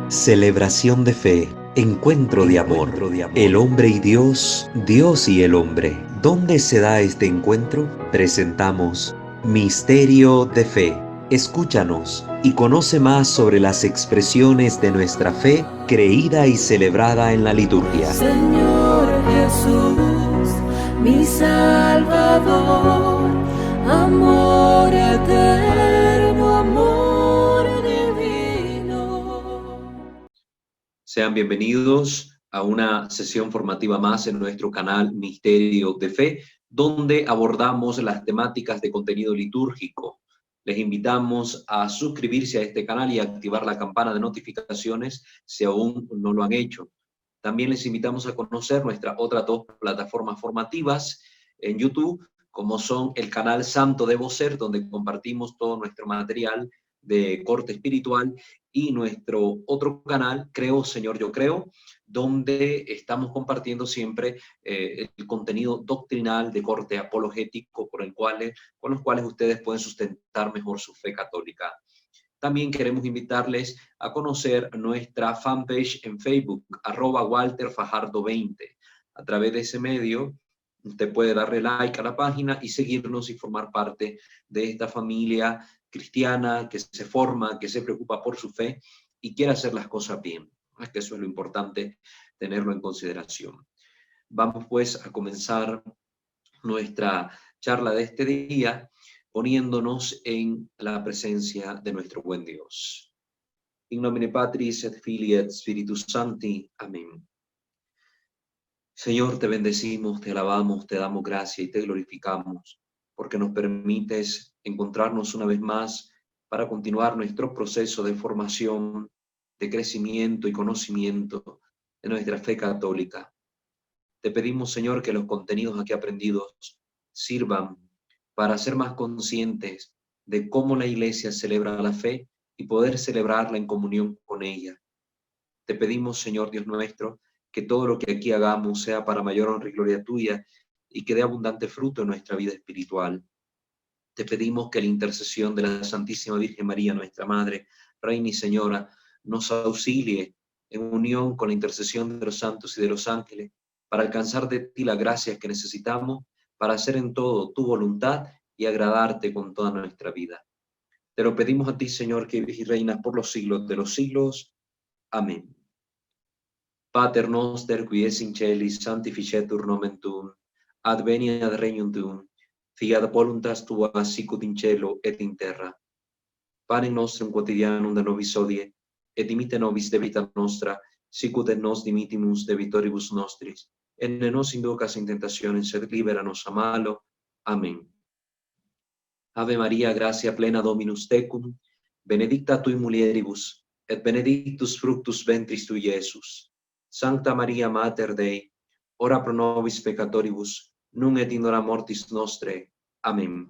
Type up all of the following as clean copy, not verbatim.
Celebración de fe, encuentro de amor, el hombre y Dios, Dios y el hombre. ¿Dónde se da este encuentro? Presentamos Misterio de Fe. Escúchanos y conoce más sobre las expresiones de nuestra fe creída y celebrada en la liturgia. Señor Jesús, mi Salvador, amor eterno, amor divino. Sean bienvenidos a una sesión formativa más en nuestro canal Misterio de Fe, donde abordamos las temáticas de contenido litúrgico. Les invitamos a suscribirse a este canal y a activar la campana de notificaciones si aún no lo han hecho. También les invitamos a conocer nuestras otras dos plataformas formativas en YouTube, como son el canal Santo Debo Ser, donde compartimos todo nuestro material de corte espiritual, y nuestro otro canal, Creo, Señor, Yo Creo, donde estamos compartiendo siempre el contenido doctrinal de corte apologético con los cuales ustedes pueden sustentar mejor su fe católica. También queremos invitarles a conocer nuestra fanpage en Facebook, @WalterFajardo20. A través de ese medio, usted puede darle like a la página y seguirnos y formar parte de esta familia cristiana que se forma, que se preocupa por su fe y quiere hacer las cosas bien. Es que eso es lo importante, tenerlo en consideración. Vamos pues a comenzar nuestra charla de este día poniéndonos en la presencia de nuestro buen Dios. In nomine Patris et Filii et Spiritus Sancti. Amén. Señor, te bendecimos, te alabamos, te damos gracia y te glorificamos, porque nos permites encontrarnos una vez más para continuar nuestro proceso de formación, de crecimiento y conocimiento de nuestra fe católica. Te pedimos, Señor, que los contenidos aquí aprendidos sirvan para ser más conscientes de cómo la Iglesia celebra la fe y poder celebrarla en comunión con ella. Te pedimos, Señor Dios nuestro, que todo lo que aquí hagamos sea para mayor honra y gloria tuya y que dé abundante fruto en nuestra vida espiritual. Te pedimos que la intercesión de la Santísima Virgen María, nuestra Madre, Reina y Señora, nos auxilie en unión con la intercesión de los santos y de los ángeles para alcanzar de ti las gracias que necesitamos para hacer en todo tu voluntad y agradarte con toda nuestra vida. Te lo pedimos a ti, Señor, que vives y reinas por los siglos de los siglos. Amén. Pater noster, qui es in celis, sanctificetur nomen tuum, adveniat regnum tuum, fiat voluntas tua sicut in cielo et in terra. Panem nostrum quotidianum da nobis hodie, et dimitte nobis debita nostra, sicut et nos dimittimus debitoribus nostris, et ne nos inducas in tentationem, sed libera nos a malo. Amén. Ave Maria, gratia plena Dominus tecum, benedicta tui mulieribus, et benedictus fructus ventris tui, Iesus. Sancta Maria Mater Dei, ora pro nobis peccatoribus, nunc et in hora mortis nostre. Amén.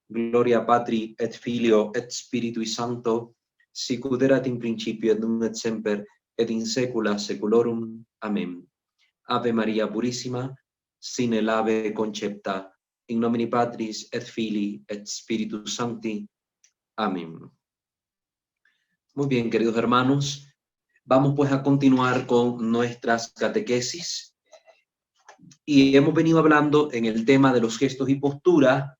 Gloria Patri et Filio et Spiritui Sancto, sicut erat in principio et nunc et semper et in saecula saeculorum. Amén. Ave Maria Purissima, sine labе concepta, in nomine Patris et Filii et Spiritus Sancti. Amén. Muy bien, queridos hermanos, vamos pues a continuar con nuestras catequesis. Y hemos venido hablando en el tema de los gestos y posturas,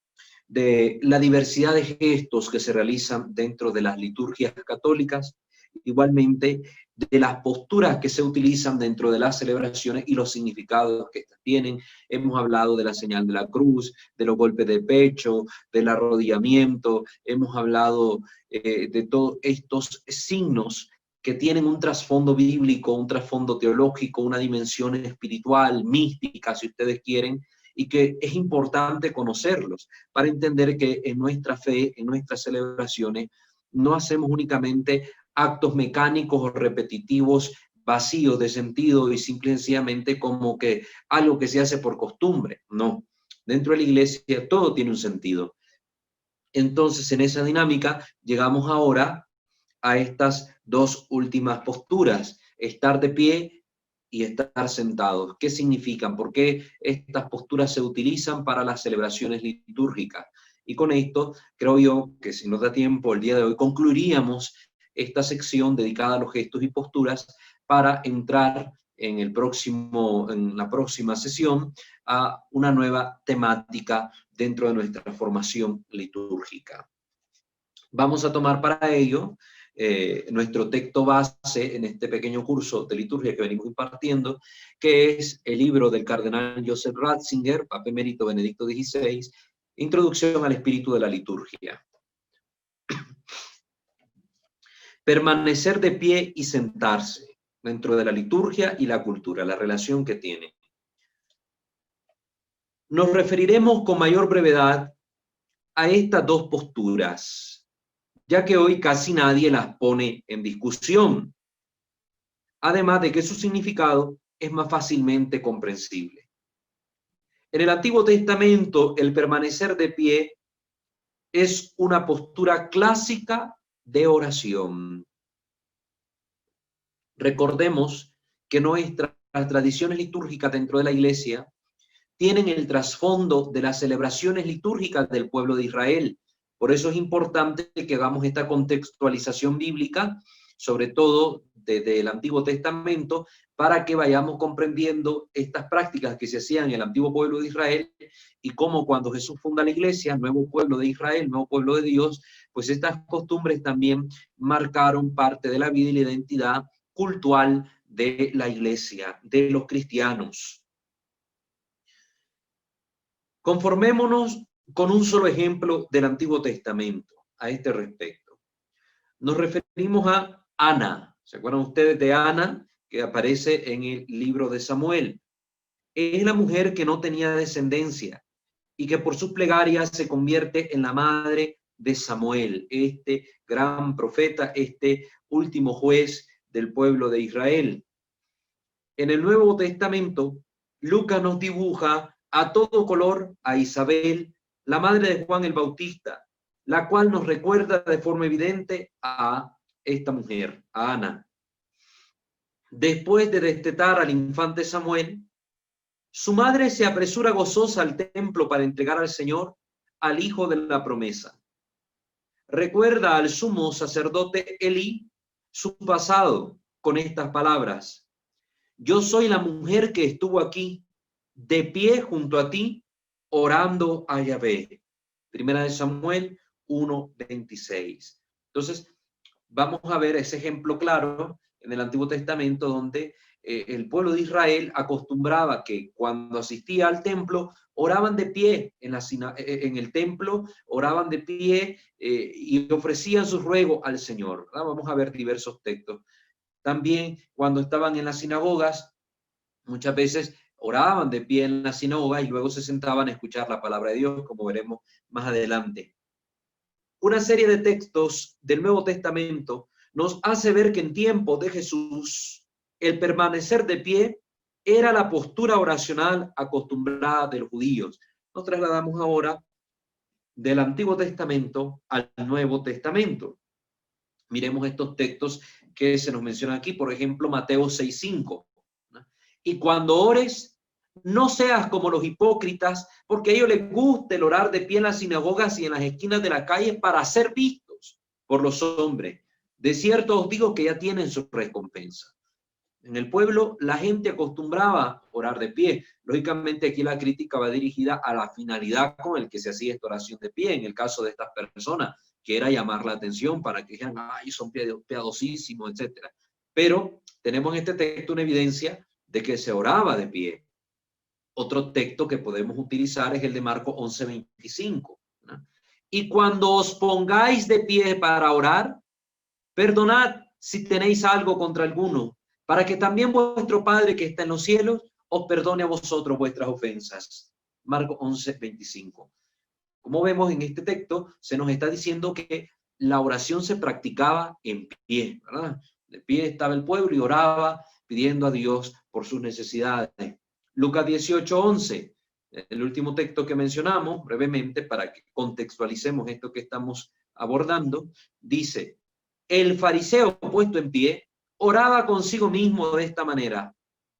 de la diversidad de gestos que se realizan dentro de las liturgias católicas, igualmente de las posturas que se utilizan dentro de las celebraciones y los significados que estas tienen. Hemos hablado de la señal de la cruz, de los golpes de pecho, del arrodillamiento, hemos hablado de todos estos signos que tienen un trasfondo bíblico, un trasfondo teológico, una dimensión espiritual, mística, si ustedes quieren, y que es importante conocerlos para entender que en nuestra fe, en nuestras celebraciones, no hacemos únicamente actos mecánicos o repetitivos vacíos de sentido y simple y sencillamente como que algo que se hace por costumbre. No, dentro de la iglesia todo tiene un sentido. Entonces, en esa dinámica llegamos ahora a estas dos últimas posturas, estar de pie y estar sentados. ¿Qué significan? ¿Por qué estas posturas se utilizan para las celebraciones litúrgicas? Y con esto creo yo que si nos da tiempo el día de hoy concluiríamos esta sección dedicada a los gestos y posturas para entrar en la próxima sesión a una nueva temática dentro de nuestra formación litúrgica. Vamos a tomar para ello nuestro texto base en este pequeño curso de liturgia que venimos impartiendo, que es el libro del cardenal Joseph Ratzinger, Papa Emérito Benedicto XVI, Introducción al Espíritu de la Liturgia. Permanecer de pie y sentarse dentro de la liturgia y la cultura, la relación que tiene. Nos referiremos con mayor brevedad a estas dos posturas, ya que hoy casi nadie las pone en discusión, además de que su significado es más fácilmente comprensible. En el Antiguo Testamento, el permanecer de pie es una postura clásica de oración. Recordemos que nuestras tradiciones litúrgicas dentro de la Iglesia tienen el trasfondo de las celebraciones litúrgicas del pueblo de Israel. Por eso es importante que hagamos esta contextualización bíblica, sobre todo desde el Antiguo Testamento, para que vayamos comprendiendo estas prácticas que se hacían en el antiguo pueblo de Israel y cómo cuando Jesús funda la Iglesia, nuevo pueblo de Israel, nuevo pueblo de Dios, pues estas costumbres también marcaron parte de la vida y la identidad cultural de la Iglesia, de los cristianos. Conformémonos con un solo ejemplo del Antiguo Testamento a este respecto. Nos referimos a Ana. ¿Se acuerdan ustedes de Ana, que aparece en el libro de Samuel? Es la mujer que no tenía descendencia y que por sus plegarias se convierte en la madre de Samuel, este gran profeta, este último juez del pueblo de Israel. En el Nuevo Testamento, Lucas nos dibuja a todo color a Isabel, la madre de Juan el Bautista, la cual nos recuerda de forma evidente a esta mujer, a Ana. Después de destetar al infante Samuel, su madre se apresura gozosa al templo para entregar al Señor al hijo de la promesa. Recuerda al sumo sacerdote Elí su pasado con estas palabras: yo soy la mujer que estuvo aquí, de pie junto a ti, orando a Yahvé. Primera de Samuel 1:26. Entonces, vamos a ver ese ejemplo claro en el Antiguo Testamento donde el pueblo de Israel acostumbraba que cuando asistía al templo, oraban de pie en el templo, oraban de pie y ofrecían su ruego al Señor. Vamos a ver diversos textos. También cuando estaban en las sinagogas, muchas veces oraban de pie en la sinagoga y luego se sentaban a escuchar la palabra de Dios, como veremos más adelante. Una serie de textos del Nuevo Testamento nos hace ver que en tiempos de Jesús el permanecer de pie era la postura oracional acostumbrada de los judíos. Nos trasladamos ahora del Antiguo Testamento al Nuevo Testamento. Miremos estos textos que se nos mencionan aquí, por ejemplo, Mateo 6:5. Y cuando ores, no seas como los hipócritas, porque a ellos les gusta el orar de pie en las sinagogas y en las esquinas de la calle para ser vistos por los hombres. De cierto os digo que ya tienen su recompensa. En el pueblo la gente acostumbraba a orar de pie. Lógicamente aquí la crítica va dirigida a la finalidad con el que se hacía esta oración de pie, en el caso de estas personas, que era llamar la atención para que dijeran, ay, son piadosísimos, etc. Pero tenemos en este texto una evidencia de que se oraba de pie. Otro texto que podemos utilizar es el de Marcos 11:25. ¿No? Y cuando os pongáis de pie para orar, perdonad si tenéis algo contra alguno, para que también vuestro Padre que está en los cielos os perdone a vosotros vuestras ofensas. Marcos 11:25. Como vemos en este texto, se nos está diciendo que la oración se practicaba en pie, ¿verdad? De pie estaba el pueblo y oraba pidiendo a Dios por sus necesidades. Lucas 18:11, el último texto que mencionamos brevemente para que contextualicemos esto que estamos abordando, dice: el fariseo puesto en pie oraba consigo mismo de esta manera: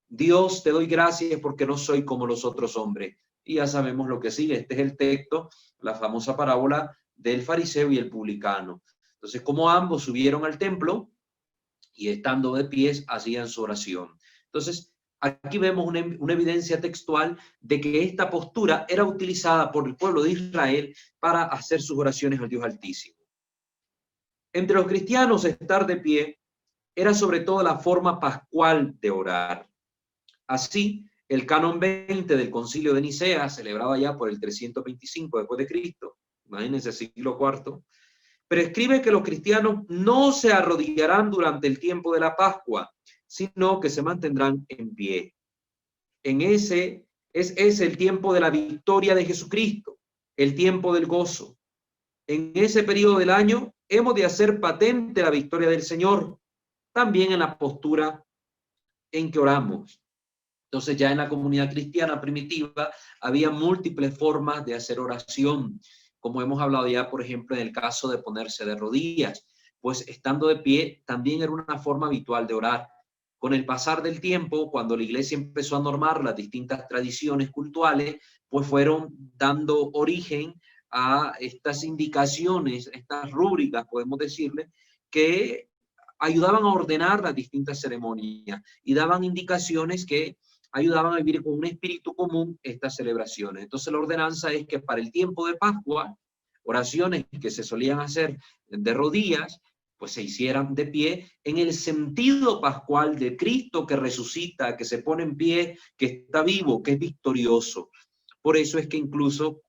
Dios, te doy gracias porque no soy como los otros hombres. Y ya sabemos lo que sigue. Este es el texto, la famosa parábola del fariseo y el publicano. Entonces, como ambos subieron al templo y estando de pies hacían su oración. Entonces, aquí vemos una evidencia textual de que esta postura era utilizada por el pueblo de Israel para hacer sus oraciones al Dios Altísimo. Entre los cristianos, estar de pie era sobre todo la forma pascual de orar. Así, el canon 20 del Concilio de Nicea, celebrado ya por el 325 después de Cristo, imagínense, siglo IV, prescribe que los cristianos no se arrodillarán durante el tiempo de la Pascua, sino que se mantendrán en pie. Es el tiempo de la victoria de Jesucristo, el tiempo del gozo. En ese periodo del año hemos de hacer patente la victoria del Señor, también en la postura en que oramos. Entonces ya en la comunidad cristiana primitiva había múltiples formas de hacer oración, como hemos hablado ya, por ejemplo, en el caso de ponerse de rodillas, pues estando de pie también era una forma habitual de orar. Con el pasar del tiempo, cuando la iglesia empezó a normar las distintas tradiciones cultuales, pues fueron dando origen a estas indicaciones, estas rúbricas, podemos decirle, que ayudaban a ordenar las distintas ceremonias y daban indicaciones que ayudaban a vivir con un espíritu común estas celebraciones. Entonces la ordenanza es que para el tiempo de Pascua, oraciones que se solían hacer de rodillas, pues se hicieran de pie en el sentido pascual de Cristo que resucita, que se pone en pie, que está vivo, que es victorioso. Por eso es que incluso,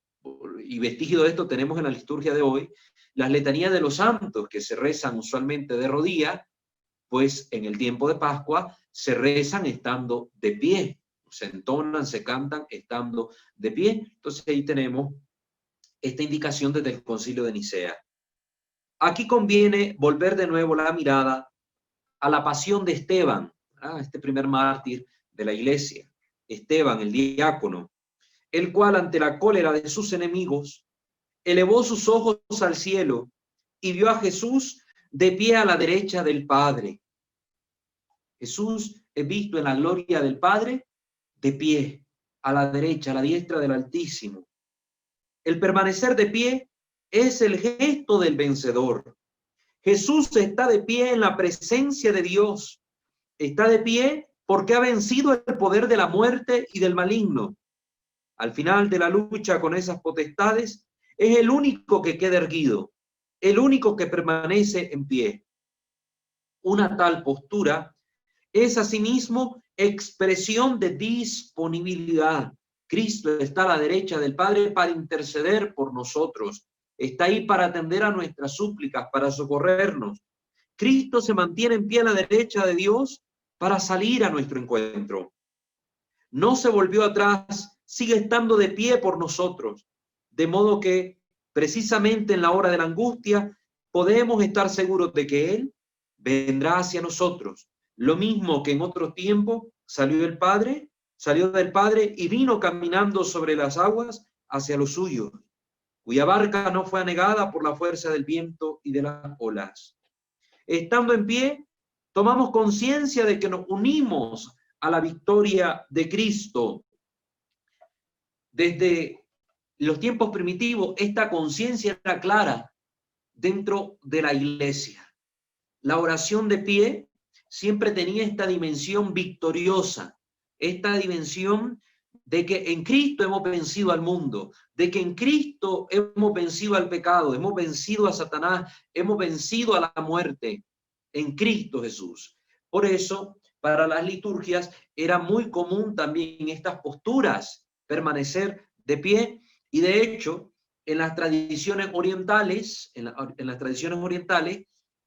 y vestigio de esto tenemos en la liturgia de hoy, las letanías de los santos que se rezan usualmente de rodillas, pues en el tiempo de Pascua se rezan estando de pie, se entonan, se cantan estando de pie. Entonces ahí tenemos esta indicación desde el Concilio de Nicea. Aquí conviene volver de nuevo la mirada a la pasión de Esteban, este primer mártir de la iglesia, Esteban, el diácono, el cual ante la cólera de sus enemigos elevó sus ojos al cielo y vio a Jesús de pie a la derecha del Padre. Jesús es visto en la gloria del Padre de pie, a la derecha, a la diestra del Altísimo. El permanecer de pie es el gesto del vencedor. Jesús está de pie en la presencia de Dios. Está de pie porque ha vencido el poder de la muerte y del maligno. Al final de la lucha con esas potestades, es el único que queda erguido, el único que permanece en pie. Una tal postura es asimismo expresión de disponibilidad. Cristo está a la derecha del Padre para interceder por nosotros. Está ahí para atender a nuestras súplicas, para socorrernos. Cristo se mantiene en pie a la derecha de Dios para salir a nuestro encuentro. No se volvió atrás, sigue estando de pie por nosotros. De modo que precisamente en la hora de la angustia podemos estar seguros de que Él vendrá hacia nosotros. Lo mismo que en otro tiempo salió del Padre y vino caminando sobre las aguas hacia los suyos, cuya barca no fue anegada por la fuerza del viento y de las olas. Estando en pie, tomamos conciencia de que nos unimos a la victoria de Cristo. Desde los tiempos primitivos, esta conciencia era clara dentro de la iglesia. La oración de pie siempre tenía esta dimensión victoriosa, esta dimensión de que en Cristo hemos vencido al mundo, de que en Cristo hemos vencido al pecado, hemos vencido a Satanás, hemos vencido a la muerte, en Cristo Jesús. Por eso, para las liturgias era muy común también estas posturas, permanecer de pie, y de hecho, en las tradiciones orientales,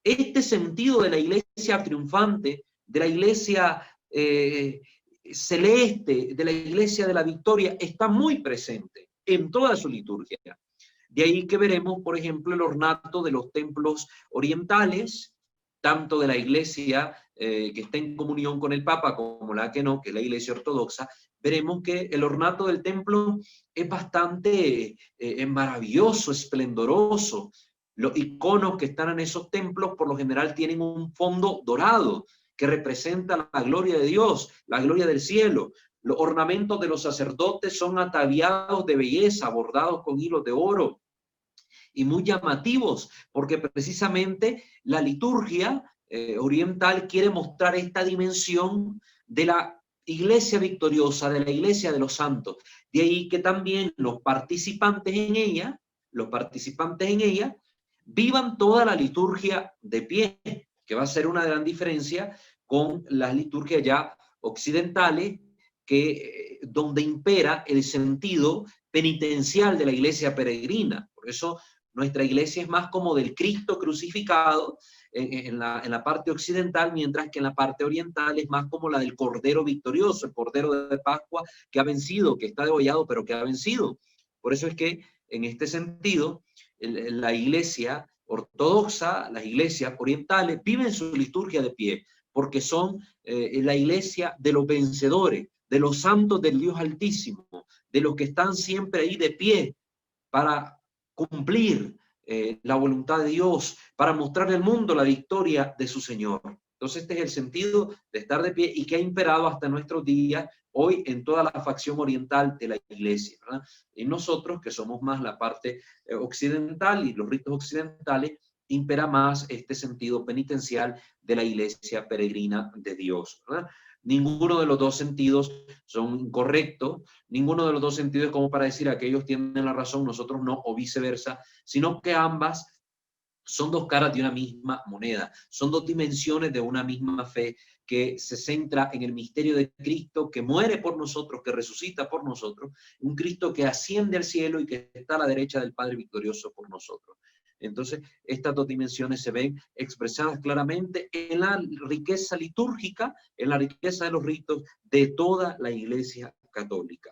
este sentido de la iglesia triunfante, de la iglesia celeste, de la iglesia de la victoria, está muy presente en toda su liturgia. De ahí que veremos, por ejemplo, el ornato de los templos orientales, tanto de la iglesia que está en comunión con el Papa como la que no, que es la iglesia ortodoxa. Veremos que el ornato del templo es bastante maravilloso, esplendoroso. Los iconos que están en esos templos por lo general tienen un fondo dorado que representa la gloria de Dios, la gloria del cielo. Los ornamentos de los sacerdotes son ataviados de belleza, bordados con hilos de oro. y muy llamativos, porque precisamente la liturgia oriental quiere mostrar esta dimensión de la iglesia victoriosa, de la iglesia de los santos. De ahí que también los participantes en ella vivan toda la liturgia de pie, que va a ser una gran diferencia con las liturgias ya occidentales, donde impera el sentido penitencial de la iglesia peregrina. Por eso nuestra iglesia es más como del Cristo crucificado en la parte occidental, mientras que en la parte oriental es más como la del Cordero victorioso, el Cordero de Pascua que ha vencido, que está degollado, pero que ha vencido. Por eso es que en este sentido, la iglesia ortodoxa, las iglesias orientales viven su liturgia de pie, porque son la iglesia de los vencedores, de los santos del Dios Altísimo, de los que están siempre ahí de pie para cumplir la voluntad de Dios, para mostrarle al mundo la victoria de su Señor. Entonces este es el sentido de estar de pie y que ha imperado hasta nuestros días, hoy en toda la facción oriental de la iglesia, ¿verdad? Y nosotros, que somos más la parte occidental y los ritos occidentales, impera más este sentido penitencial de la iglesia peregrina de Dios, ¿verdad? Ninguno de los dos sentidos son incorrectos, ninguno de los dos sentidos es como para decir aquellos tienen la razón, nosotros no, o viceversa, sino que ambas son dos caras de una misma moneda, son dos dimensiones de una misma fe que se centra en el misterio de Cristo, que muere por nosotros, que resucita por nosotros, un Cristo que asciende al cielo y que está a la derecha del Padre victorioso por nosotros. Entonces, estas dos dimensiones se ven expresadas claramente en la riqueza litúrgica, en la riqueza de los ritos de toda la Iglesia católica.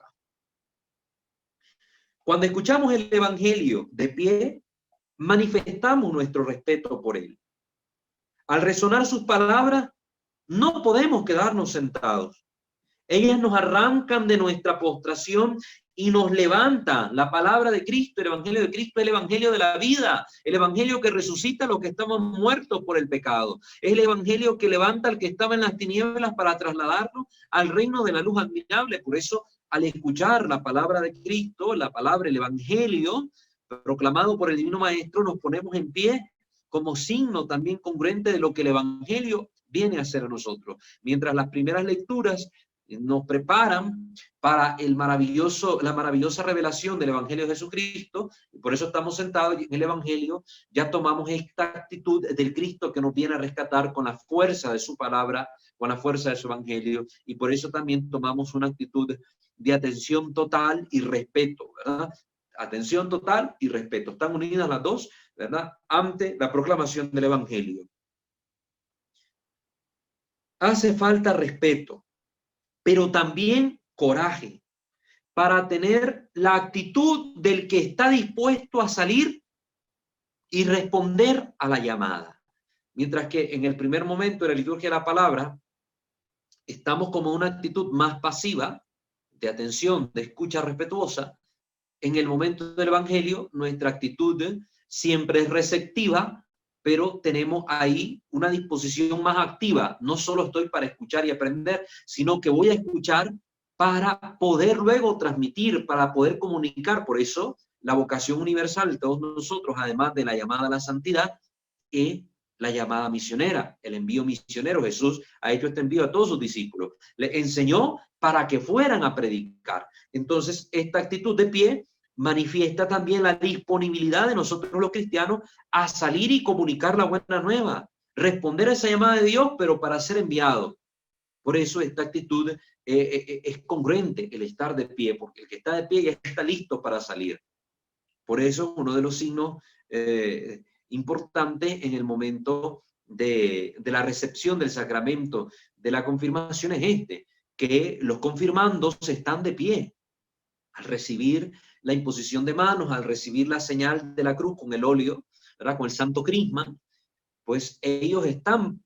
Cuando escuchamos el Evangelio de pie, manifestamos nuestro respeto por él. Al resonar sus palabras, no podemos quedarnos sentados. Ellas nos arrancan de nuestra postración y nos levantan. La palabra de Cristo, el Evangelio de Cristo, es el Evangelio de la vida, el Evangelio que resucita a los que estamos muertos por el pecado. Es el Evangelio que levanta al que estaba en las tinieblas para trasladarlo al reino de la luz admirable. Por eso, al escuchar la palabra de Cristo, la palabra, el Evangelio proclamado por el Divino Maestro, nos ponemos en pie como signo también congruente de lo que el Evangelio viene a hacer a nosotros. Mientras las primeras lecturas nos preparan para la maravillosa revelación del Evangelio de Jesucristo, y por eso estamos sentados en el Evangelio, ya tomamos esta actitud del Cristo que nos viene a rescatar con la fuerza de su palabra, con la fuerza de su Evangelio, y por eso también tomamos una actitud de atención total y respeto, ¿verdad? Atención total y respeto. Están unidas las dos, ¿verdad? Ante la proclamación del Evangelio. Hace falta respeto, pero también coraje para tener la actitud del que está dispuesto a salir y responder a la llamada. Mientras que en el primer momento de la liturgia de la palabra, estamos como una actitud más pasiva, de atención, de escucha respetuosa. En el momento del Evangelio, nuestra actitud siempre es receptiva, pero tenemos ahí una disposición más activa. No solo estoy para escuchar y aprender, sino que voy a escuchar para poder luego transmitir, para poder comunicar. Por eso, la vocación universal de todos nosotros, además de la llamada a la santidad, es la llamada misionera, el envío misionero. Jesús ha hecho este envío a todos sus discípulos. Le enseñó para que fueran a predicar. Entonces, esta actitud de pie manifiesta también la disponibilidad de nosotros los cristianos a salir y comunicar la buena nueva, responder a esa llamada de Dios, pero para ser enviado. Por eso esta actitud es congruente, el estar de pie, porque el que está de pie ya está listo para salir. Por eso uno de los signos importantes en el momento de la recepción del sacramento de la confirmación es que los confirmandos están de pie al recibir la imposición de manos, al recibir la señal de la cruz con el óleo, ¿verdad? Con el santo crisma, pues ellos están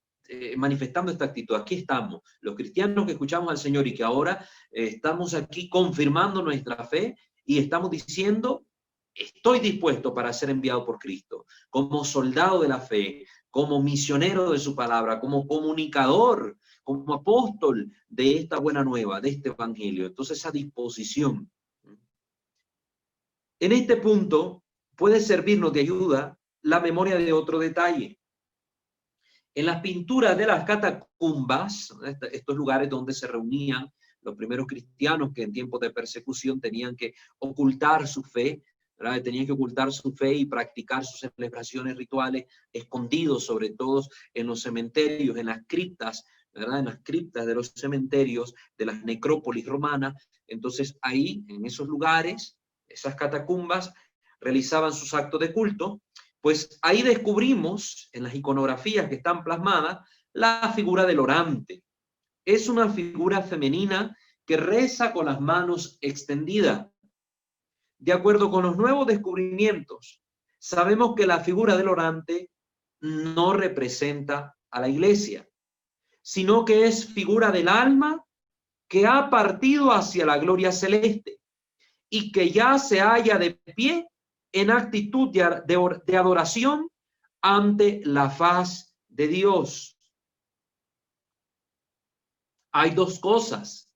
manifestando esta actitud. Aquí estamos, los cristianos que escuchamos al Señor y que ahora estamos aquí confirmando nuestra fe y estamos diciendo, estoy dispuesto para ser enviado por Cristo, como soldado de la fe, como misionero de su palabra, como comunicador, como apóstol de esta buena nueva, de este evangelio. Entonces esa disposición. En este punto, puede servirnos de ayuda la memoria de otro detalle. En las pinturas de las catacumbas, estos lugares donde se reunían los primeros cristianos que en tiempos de persecución tenían que ocultar su fe, ¿verdad? Tenían que ocultar su fe y practicar sus celebraciones rituales escondidos, sobre todo en los cementerios, en las criptas, ¿verdad? En las criptas de los cementerios, de las necrópolis romanas. Entonces ahí, en esos lugares, esas catacumbas, realizaban sus actos de culto. Pues ahí descubrimos, en las iconografías que están plasmadas, la figura del orante. Es una figura femenina que reza con las manos extendidas. De acuerdo con los nuevos descubrimientos, sabemos que la figura del orante no representa a la iglesia, sino que es figura del alma que ha partido hacia la gloria celeste y que ya se halla de pie en actitud de adoración ante la faz de Dios. Hay dos cosas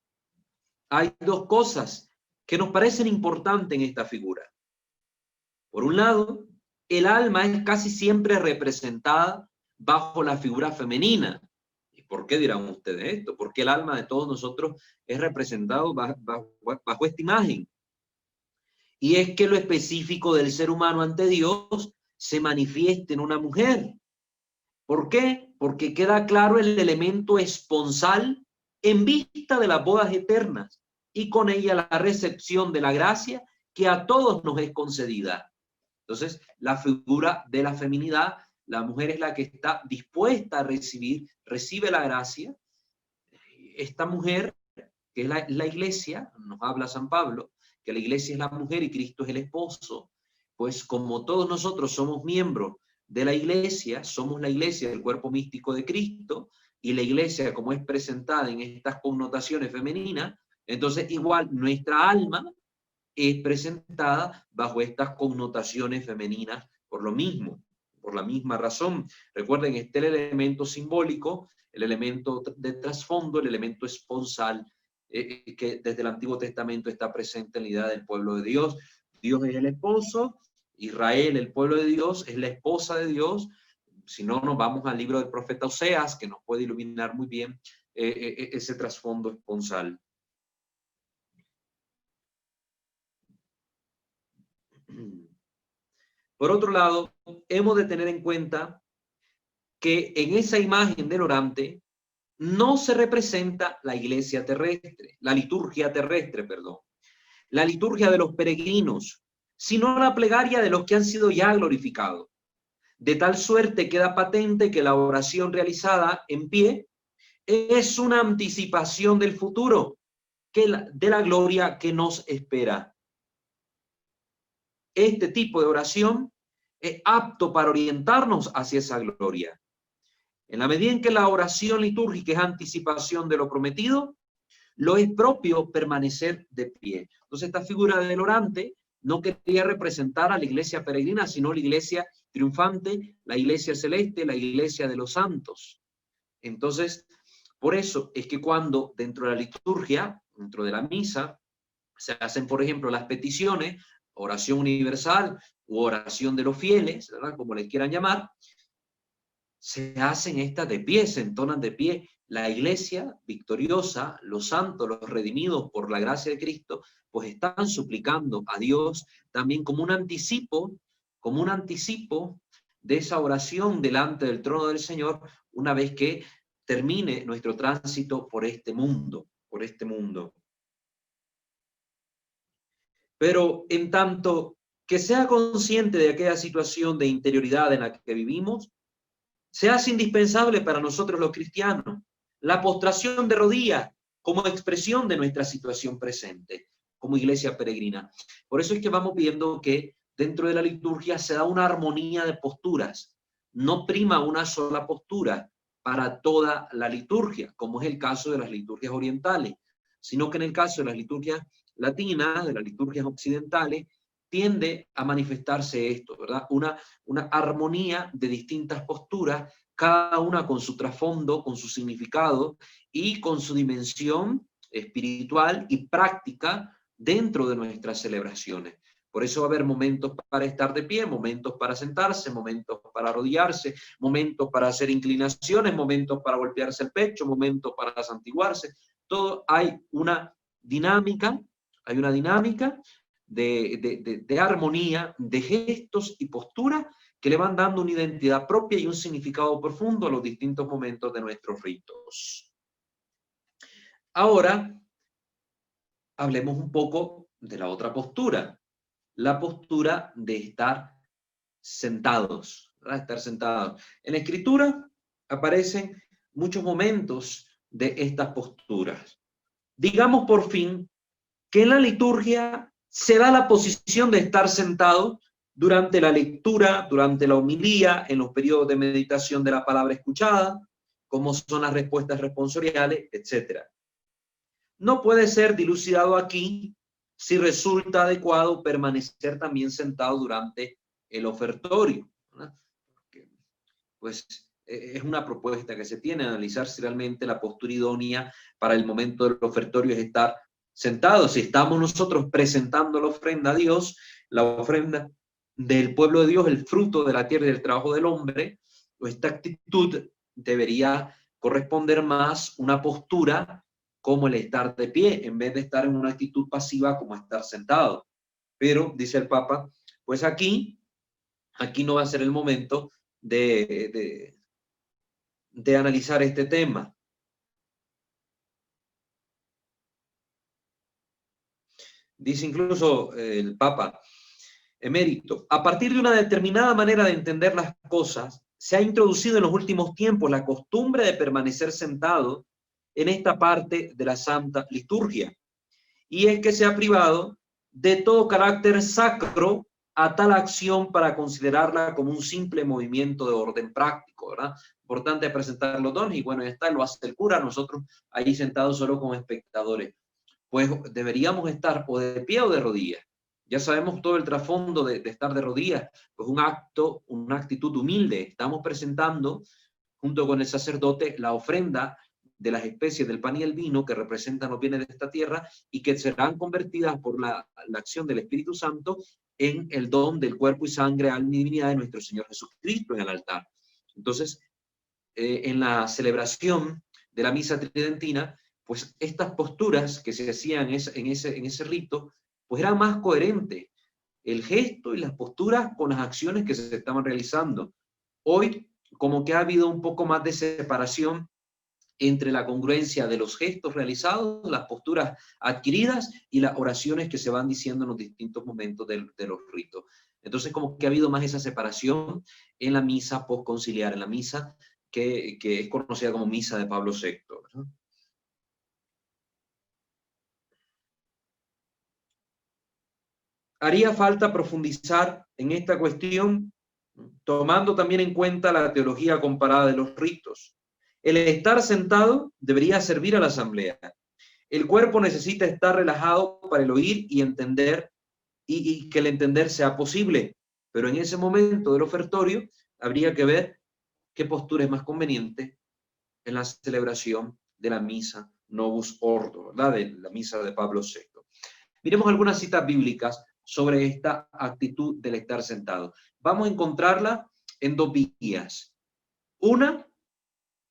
que nos parecen importantes en esta figura. Por un lado, el alma es casi siempre representada bajo la figura femenina. ¿Y por qué dirán ustedes esto? Porque el alma de todos nosotros es representado bajo esta imagen. Y es que lo específico del ser humano ante Dios se manifiesta en una mujer. ¿Por qué? Porque queda claro el elemento esponsal en vista de las bodas eternas y con ella la recepción de la gracia que a todos nos es concedida. Entonces, la figura de la feminidad, la mujer es la que está dispuesta a recibir, recibe la gracia. Esta mujer, que es la iglesia, nos habla San Pablo, que la iglesia es la mujer y Cristo es el esposo, pues como todos nosotros somos miembros de la iglesia, somos la iglesia del cuerpo místico de Cristo, y la iglesia como es presentada en estas connotaciones femeninas, entonces igual nuestra alma es presentada bajo estas connotaciones femeninas por lo mismo, por la misma razón. Recuerden, este es el elemento simbólico, el elemento de trasfondo, el elemento esponsal, que desde el Antiguo Testamento está presente en la idea del pueblo de Dios. Dios es el esposo, Israel, el pueblo de Dios, es la esposa de Dios. Si no, nos vamos al libro del profeta Oseas, que nos puede iluminar muy bien ese trasfondo esponsal. Por otro lado, hemos de tener en cuenta que en esa imagen del orante no se representa la iglesia terrestre, la liturgia terrestre, perdón, la liturgia de los peregrinos, sino la plegaria de los que han sido ya glorificados. De tal suerte queda patente que la oración realizada en pie es una anticipación del futuro, de la gloria que nos espera. Este tipo de oración es apto para orientarnos hacia esa gloria. En la medida en que la oración litúrgica es anticipación de lo prometido, lo es propio permanecer de pie. Entonces, esta figura del orante no quería representar a la iglesia peregrina, sino la iglesia triunfante, la iglesia celeste, la iglesia de los santos. Entonces, por eso es que cuando dentro de la liturgia, dentro de la misa, se hacen, por ejemplo, las peticiones, oración universal u oración de los fieles, ¿verdad? Como les quieran llamar, se hacen estas de pie, se entonan de pie. La iglesia victoriosa, los santos, los redimidos por la gracia de Cristo, pues están suplicando a Dios también como un anticipo de esa oración delante del trono del Señor, una vez que termine nuestro tránsito por este mundo, Pero en tanto que sea consciente de aquella situación de interioridad en la que vivimos, se hace indispensable para nosotros los cristianos la postración de rodillas como expresión de nuestra situación presente como iglesia peregrina. Por eso es que vamos viendo que dentro de la liturgia se da una armonía de posturas. No prima una sola postura para toda la liturgia, como es el caso de las liturgias orientales, sino que en el caso de las liturgias latinas, de las liturgias occidentales, tiende a manifestarse esto, ¿verdad? Una armonía de distintas posturas, cada una con su trasfondo, con su significado y con su dimensión espiritual y práctica dentro de nuestras celebraciones. Por eso va a haber momentos para estar de pie, momentos para sentarse, momentos para arrodillarse, momentos para hacer inclinaciones, momentos para golpearse el pecho, momentos para santiguarse. Todo hay una dinámica de armonía, de gestos y posturas que le van dando una identidad propia y un significado profundo a los distintos momentos de nuestros ritos. Ahora, hablemos un poco de la otra postura, la postura de estar sentados, ¿verdad? Estar sentados. En la Escritura aparecen muchos momentos de estas posturas. Digamos por fin que en la liturgia se da la posición de estar sentado durante la lectura, durante la homilía, en los periodos de meditación de la palabra escuchada, como son las respuestas responsoriales, etc. No puede ser dilucidado aquí si resulta adecuado permanecer también sentado durante el ofertorio, ¿verdad? Pues es una propuesta que se tiene, analizar si realmente la postura idónea para el momento del ofertorio es estar sentados. Si estamos nosotros presentando la ofrenda a Dios, la ofrenda del pueblo de Dios, el fruto de la tierra y del trabajo del hombre, pues esta actitud debería corresponder más una postura como el estar de pie, en vez de estar en una actitud pasiva como estar sentado. Pero, dice el Papa, pues aquí no va a ser el momento de analizar este tema. Dice incluso el Papa emérito, a partir de una determinada manera de entender las cosas, se ha introducido en los últimos tiempos la costumbre de permanecer sentado en esta parte de la Santa Liturgia. Y es que se ha privado de todo carácter sacro a tal acción para considerarla como un simple movimiento de orden práctico, ¿verdad? Importante presentar los dones y bueno, ya está, lo hace el cura, nosotros ahí sentados solo como espectadores. Pues deberíamos estar o de pie o de rodillas. Ya sabemos todo el trasfondo de estar de rodillas, pues un acto, una actitud humilde. Estamos presentando, junto con el sacerdote, la ofrenda de las especies del pan y el vino que representan los bienes de esta tierra y que serán convertidas por la acción del Espíritu Santo en el don del cuerpo y sangre, alma y divinidad de nuestro Señor Jesucristo en el altar. Entonces, en la celebración de la misa tridentina, pues estas posturas que se hacían en ese rito, pues eran más coherentes el gesto y las posturas con las acciones que se estaban realizando. Hoy, como que ha habido un poco más de separación entre la congruencia de los gestos realizados, las posturas adquiridas y las oraciones que se van diciendo en los distintos momentos de los ritos. Entonces, como que ha habido más esa separación en la misa postconciliar, en la misa que es conocida como misa de Pablo VI, ¿verdad? Haría falta profundizar en esta cuestión, tomando también en cuenta la teología comparada de los ritos. El estar sentado debería servir a la asamblea. El cuerpo necesita estar relajado para el oír y entender, y que el entender sea posible. Pero en ese momento del ofertorio habría que ver qué postura es más conveniente en la celebración de la misa Novus Ordo, ¿verdad? De la misa de Pablo VI. Miremos algunas citas bíblicas sobre esta actitud del estar sentado. Vamos a encontrarla en dos vías. Una,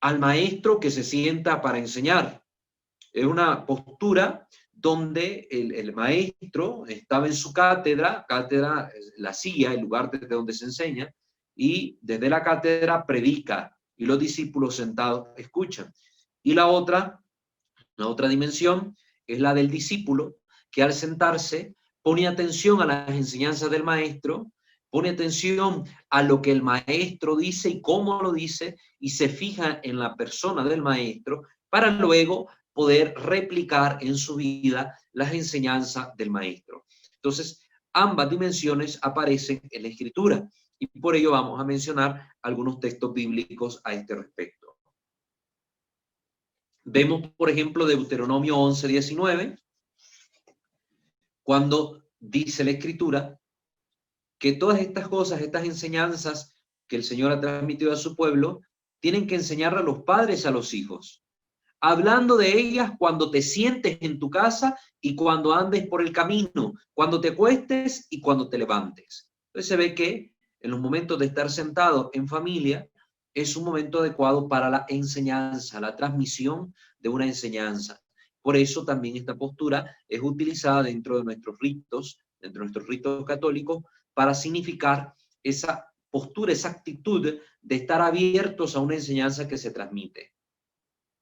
al maestro que se sienta para enseñar. Es una postura donde el maestro estaba en su cátedra la silla, el lugar desde donde se enseña, y desde la cátedra predica, y los discípulos sentados escuchan. Y la otra dimensión es la del discípulo, que al sentarse pone atención a las enseñanzas del maestro, pone atención a lo que el maestro dice y cómo lo dice, y se fija en la persona del maestro para luego poder replicar en su vida las enseñanzas del maestro. Entonces, ambas dimensiones aparecen en la Escritura y por ello vamos a mencionar algunos textos bíblicos a este respecto. Vemos, por ejemplo, Deuteronomio 11:19, cuando dice la Escritura que todas estas cosas, estas enseñanzas que el Señor ha transmitido a su pueblo, tienen que enseñar a los padres a los hijos, hablando de ellas cuando te sientes en tu casa y cuando andes por el camino, cuando te acuestes y cuando te levantes. Entonces se ve que en los momentos de estar sentado en familia es un momento adecuado para la enseñanza, la transmisión de una enseñanza. Por eso también esta postura es utilizada dentro de nuestros ritos católicos, para significar esa postura, esa actitud de estar abiertos a una enseñanza que se transmite.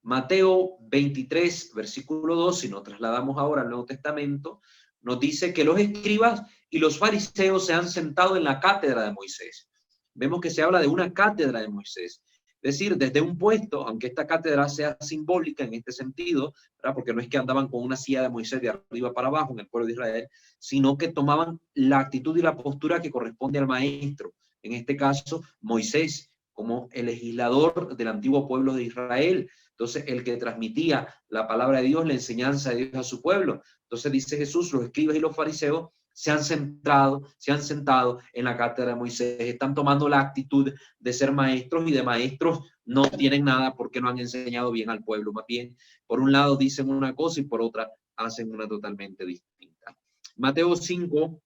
Mateo 23, versículo 2, si nos trasladamos ahora al Nuevo Testamento, nos dice que los escribas y los fariseos se han sentado en la cátedra de Moisés. Vemos que se habla de una cátedra de Moisés. Es decir, desde un puesto, aunque esta cátedra sea simbólica en este sentido, ¿verdad? Porque no es que andaban con una silla de Moisés de arriba para abajo en el pueblo de Israel, sino que tomaban la actitud y la postura que corresponde al maestro. En este caso, Moisés, como el legislador del antiguo pueblo de Israel. Entonces, el que transmitía la palabra de Dios, la enseñanza de Dios a su pueblo. Entonces dice Jesús, los escribas y los fariseos se han sentado en la cátedra de Moisés, están tomando la actitud de ser maestros, y de maestros no tienen nada porque no han enseñado bien al pueblo. Más bien, por un lado dicen una cosa y por otra hacen una totalmente distinta. Mateo 5,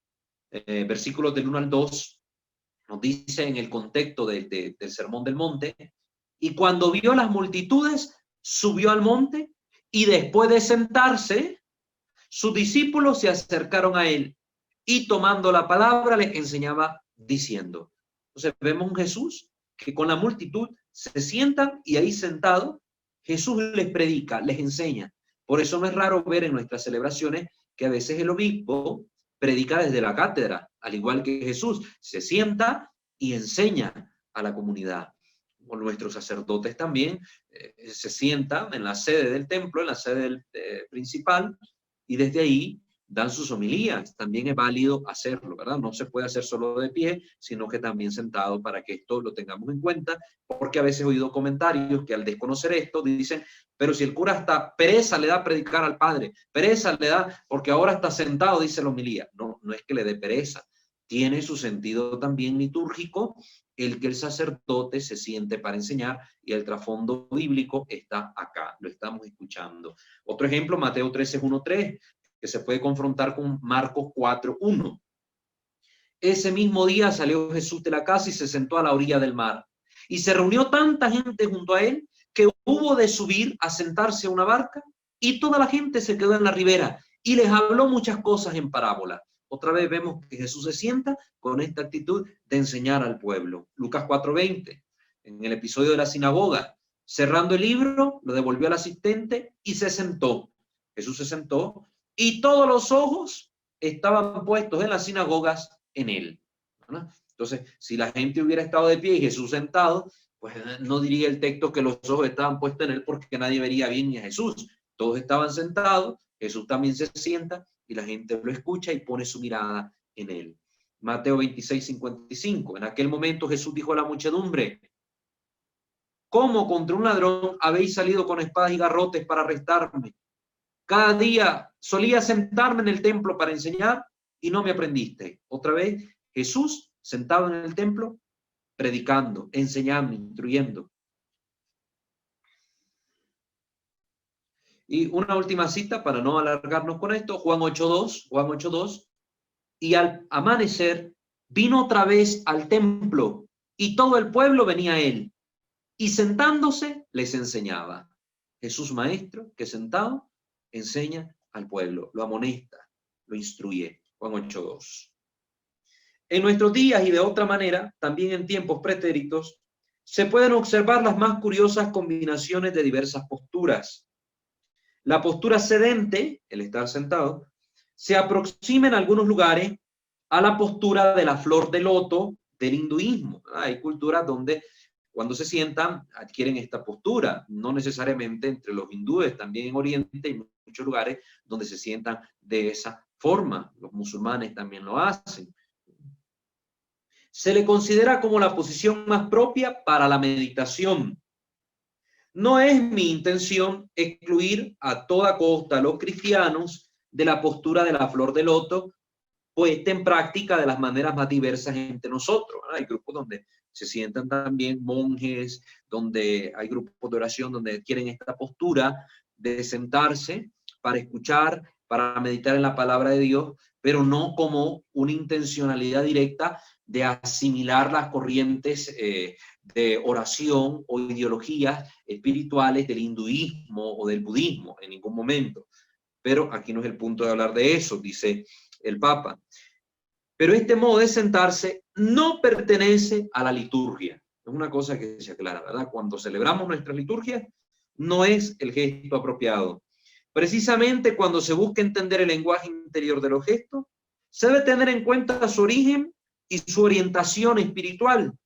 versículos del 1 al 2, nos dice en el contexto del Sermón del Monte: y cuando vio las multitudes, subió al monte, y después de sentarse, sus discípulos se acercaron a él, y tomando la palabra les enseñaba diciendo. Entonces vemos un Jesús que con la multitud se sientan, y ahí sentado Jesús les predica, les enseña. Por eso no es raro ver en nuestras celebraciones que a veces el obispo predica desde la cátedra, al igual que Jesús se sienta y enseña a la comunidad. O nuestros sacerdotes también se sientan en la sede del templo, en la sede principal, y desde ahí dan sus homilías. También es válido hacerlo, ¿verdad? No se puede hacer solo de pie, sino que también sentado, para que esto lo tengamos en cuenta, porque a veces he oído comentarios que al desconocer esto dicen: pero si el cura hasta pereza le da a predicar al padre, pereza le da porque ahora está sentado, dice la homilía. No, no es que le dé pereza, tiene su sentido también litúrgico el que el sacerdote se siente para enseñar, y el trasfondo bíblico está acá, lo estamos escuchando. Otro ejemplo, Mateo 13:1-3, que se puede confrontar con Marcos 4:1. Ese mismo día salió Jesús de la casa y se sentó a la orilla del mar, y se reunió tanta gente junto a él que hubo de subir a sentarse a una barca, y toda la gente se quedó en la ribera, y les habló muchas cosas en parábola. Otra vez vemos que Jesús se sienta con esta actitud de enseñar al pueblo. Lucas 4:20, en el episodio de la sinagoga, cerrando el libro, lo devolvió al asistente y se sentó. Jesús se sentó y todos los ojos estaban puestos en las sinagogas en él, ¿verdad? Entonces, si la gente hubiera estado de pie y Jesús sentado, pues no diría el texto que los ojos estaban puestos en él, porque nadie vería bien ni a Jesús. Todos estaban sentados, Jesús también se sienta, y la gente lo escucha y pone su mirada en él. Mateo 26:55. En aquel momento Jesús dijo a la muchedumbre: ¿cómo contra un ladrón habéis salido con espadas y garrotes para arrestarme? Cada día solía sentarme en el templo para enseñar y no me aprendiste. Otra vez, Jesús sentado en el templo, predicando, enseñando, instruyendo. Y una última cita para no alargarnos con esto, Juan 8:2, y al amanecer vino otra vez al templo, y todo el pueblo venía a él, y sentándose les enseñaba. Jesús maestro que sentado enseña al pueblo, lo amonesta, lo instruye. Juan 8:2. En nuestros días, y de otra manera, también en tiempos pretéritos, se pueden observar las más curiosas combinaciones de diversas posturas. La postura sedente, el estar sentado, se aproxima en algunos lugares a la postura de la flor de loto del hinduismo. Hay culturas donde cuando se sientan adquieren esta postura, no necesariamente entre los hindúes, también en Oriente hay muchos lugares donde se sientan de esa forma. Los musulmanes también lo hacen. Se le considera como la posición más propia para la meditación. No es mi intención excluir a toda costa a los cristianos de la postura de la flor de loto, puesta en práctica de las maneras más diversas entre nosotros. Hay grupos donde se sientan también monjes, donde hay grupos de oración donde quieren esta postura de sentarse para escuchar, para meditar en la palabra de Dios, pero no como una intencionalidad directa de asimilar las corrientes de oración o ideologías espirituales del hinduismo o del budismo en ningún momento. Pero aquí no es el punto de hablar de eso, dice el Papa. Pero este modo de sentarse no pertenece a la liturgia. Es una cosa que se aclara, ¿verdad? Cuando celebramos nuestra liturgia, no es el gesto apropiado. Precisamente cuando se busca entender el lenguaje interior de los gestos, se debe tener en cuenta su origen y su orientación espiritual.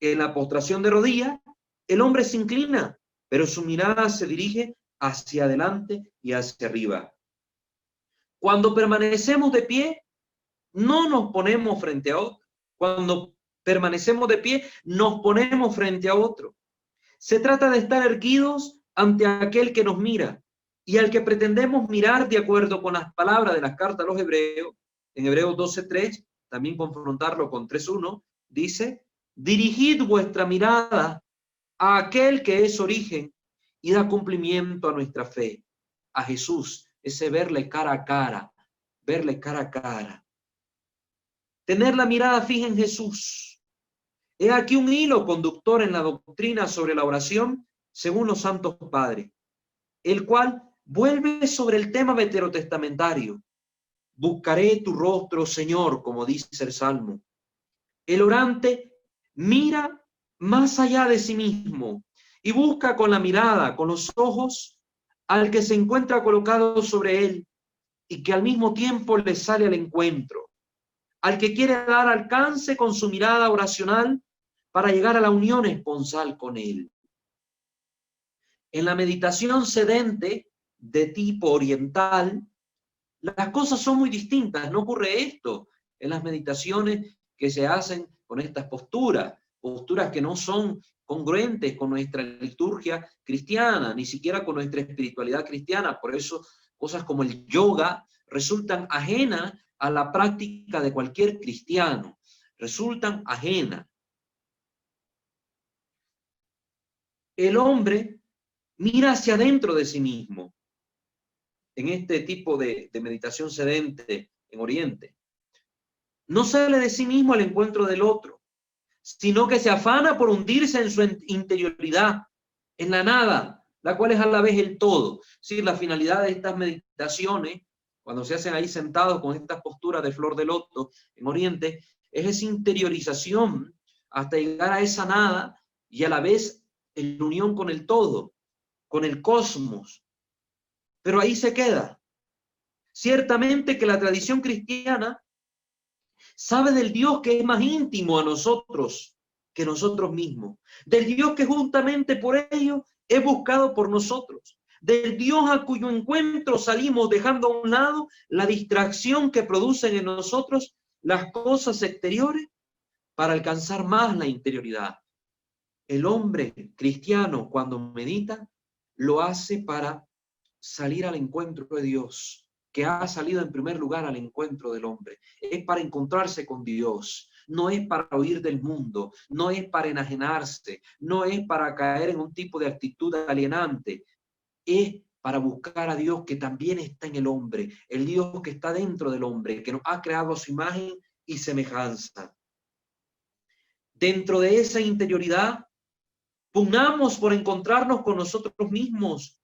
En la postración de rodillas, el hombre se inclina, pero su mirada se dirige hacia adelante y hacia arriba. Cuando permanecemos de pie, no nos ponemos frente a otro. Cuando permanecemos de pie, nos ponemos frente a otro. Se trata de estar erguidos ante aquel que nos mira y al que pretendemos mirar de acuerdo con las palabras de las cartas a los hebreos. En Hebreos 12:3, también confrontarlo con 3:1, dice: dirigid vuestra mirada a aquel que es origen y da cumplimiento a nuestra fe, a Jesús, ese verle cara a cara, verle cara a cara. Tener la mirada fija en Jesús. He aquí un hilo conductor en la doctrina sobre la oración según los santos padres, el cual vuelve sobre el tema veterotestamentario. Buscaré tu rostro, Señor, como dice el Salmo. El orante mira más allá de sí mismo y busca con la mirada, con los ojos, al que se encuentra colocado sobre él y que al mismo tiempo le sale al encuentro, al que quiere dar alcance con su mirada oracional para llegar a la unión esponsal con él. En la meditación sedente de tipo oriental, las cosas son muy distintas. No ocurre esto en las meditaciones que se hacen con estas posturas que no son congruentes con nuestra liturgia cristiana, ni siquiera con nuestra espiritualidad cristiana. Por eso cosas como el yoga resultan ajenas a la práctica de cualquier cristiano, resultan ajenas. El hombre mira hacia adentro de sí mismo en este tipo de meditación sedente en Oriente. No sale de sí mismo al encuentro del otro, sino que se afana por hundirse en su interioridad, en la nada, la cual es a la vez el todo. Sí, la finalidad de estas meditaciones, cuando se hacen ahí sentados con estas posturas de flor de loto en Oriente, es esa interiorización hasta llegar a esa nada y a la vez en unión con el todo, con el cosmos. Pero ahí se queda. Ciertamente que la tradición cristiana sabe del Dios que es más íntimo a nosotros que nosotros mismos, del Dios que justamente por ello es buscado por nosotros, del Dios a cuyo encuentro salimos dejando a un lado la distracción que producen en nosotros las cosas exteriores para alcanzar más la interioridad. El hombre cristiano, cuando medita, lo hace para salir al encuentro de Dios, que ha salido en primer lugar al encuentro del hombre. Es para encontrarse con Dios, no es para huir del mundo, no es para enajenarse, no es para caer en un tipo de actitud alienante, es para buscar a Dios que también está en el hombre, el Dios que está dentro del hombre, que nos ha creado a su imagen y semejanza. Dentro de esa interioridad, pugnamos por encontrarnos con nosotros mismos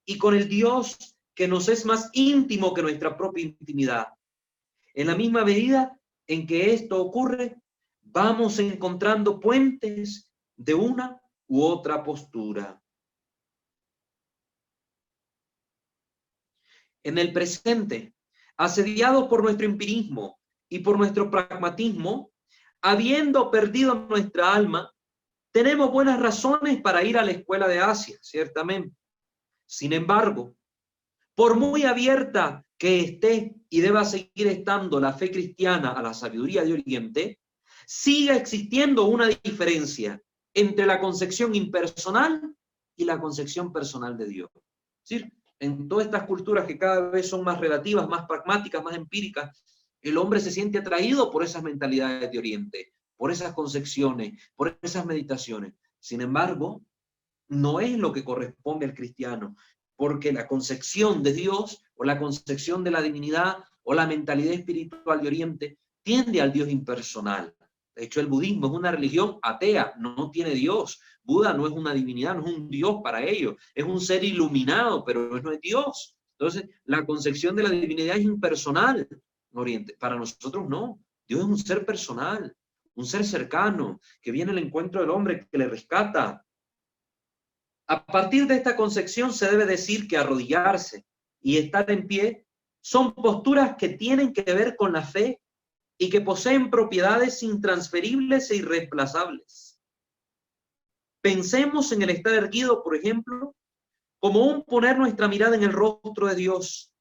y con el Dios que nos es más íntimo que nuestra propia intimidad. En la misma medida en que esto ocurre, vamos encontrando puentes de una u otra postura. En el presente, asediados por nuestro empirismo y por nuestro pragmatismo, habiendo perdido nuestra alma, tenemos buenas razones para ir a la escuela de Asia, ciertamente. Sin embargo, por muy abierta que esté y deba seguir estando la fe cristiana a la sabiduría de Oriente, sigue existiendo una diferencia entre la concepción impersonal y la concepción personal de Dios. Es decir, en todas estas culturas que cada vez son más relativas, más pragmáticas, más empíricas, el hombre se siente atraído por esas mentalidades de Oriente, por esas concepciones, por esas meditaciones. Sin embargo, no es lo que corresponde al cristiano, porque la concepción de Dios o la concepción de la divinidad o la mentalidad espiritual de Oriente tiende al Dios impersonal. De hecho, el budismo es una religión atea, no tiene Dios. Buda no es una divinidad, no es un Dios para ellos. Es un ser iluminado, pero no es Dios. Entonces, la concepción de la divinidad es impersonal en Oriente. Para nosotros no. Dios es un ser personal, un ser cercano, que viene al encuentro del hombre, que le rescata. A partir de esta concepción se debe decir que arrodillarse y estar en pie son posturas que tienen que ver con la fe y que poseen propiedades intransferibles e irreemplazables. Pensemos en el estar erguido, por ejemplo, como un poner nuestra mirada en el rostro de Dios,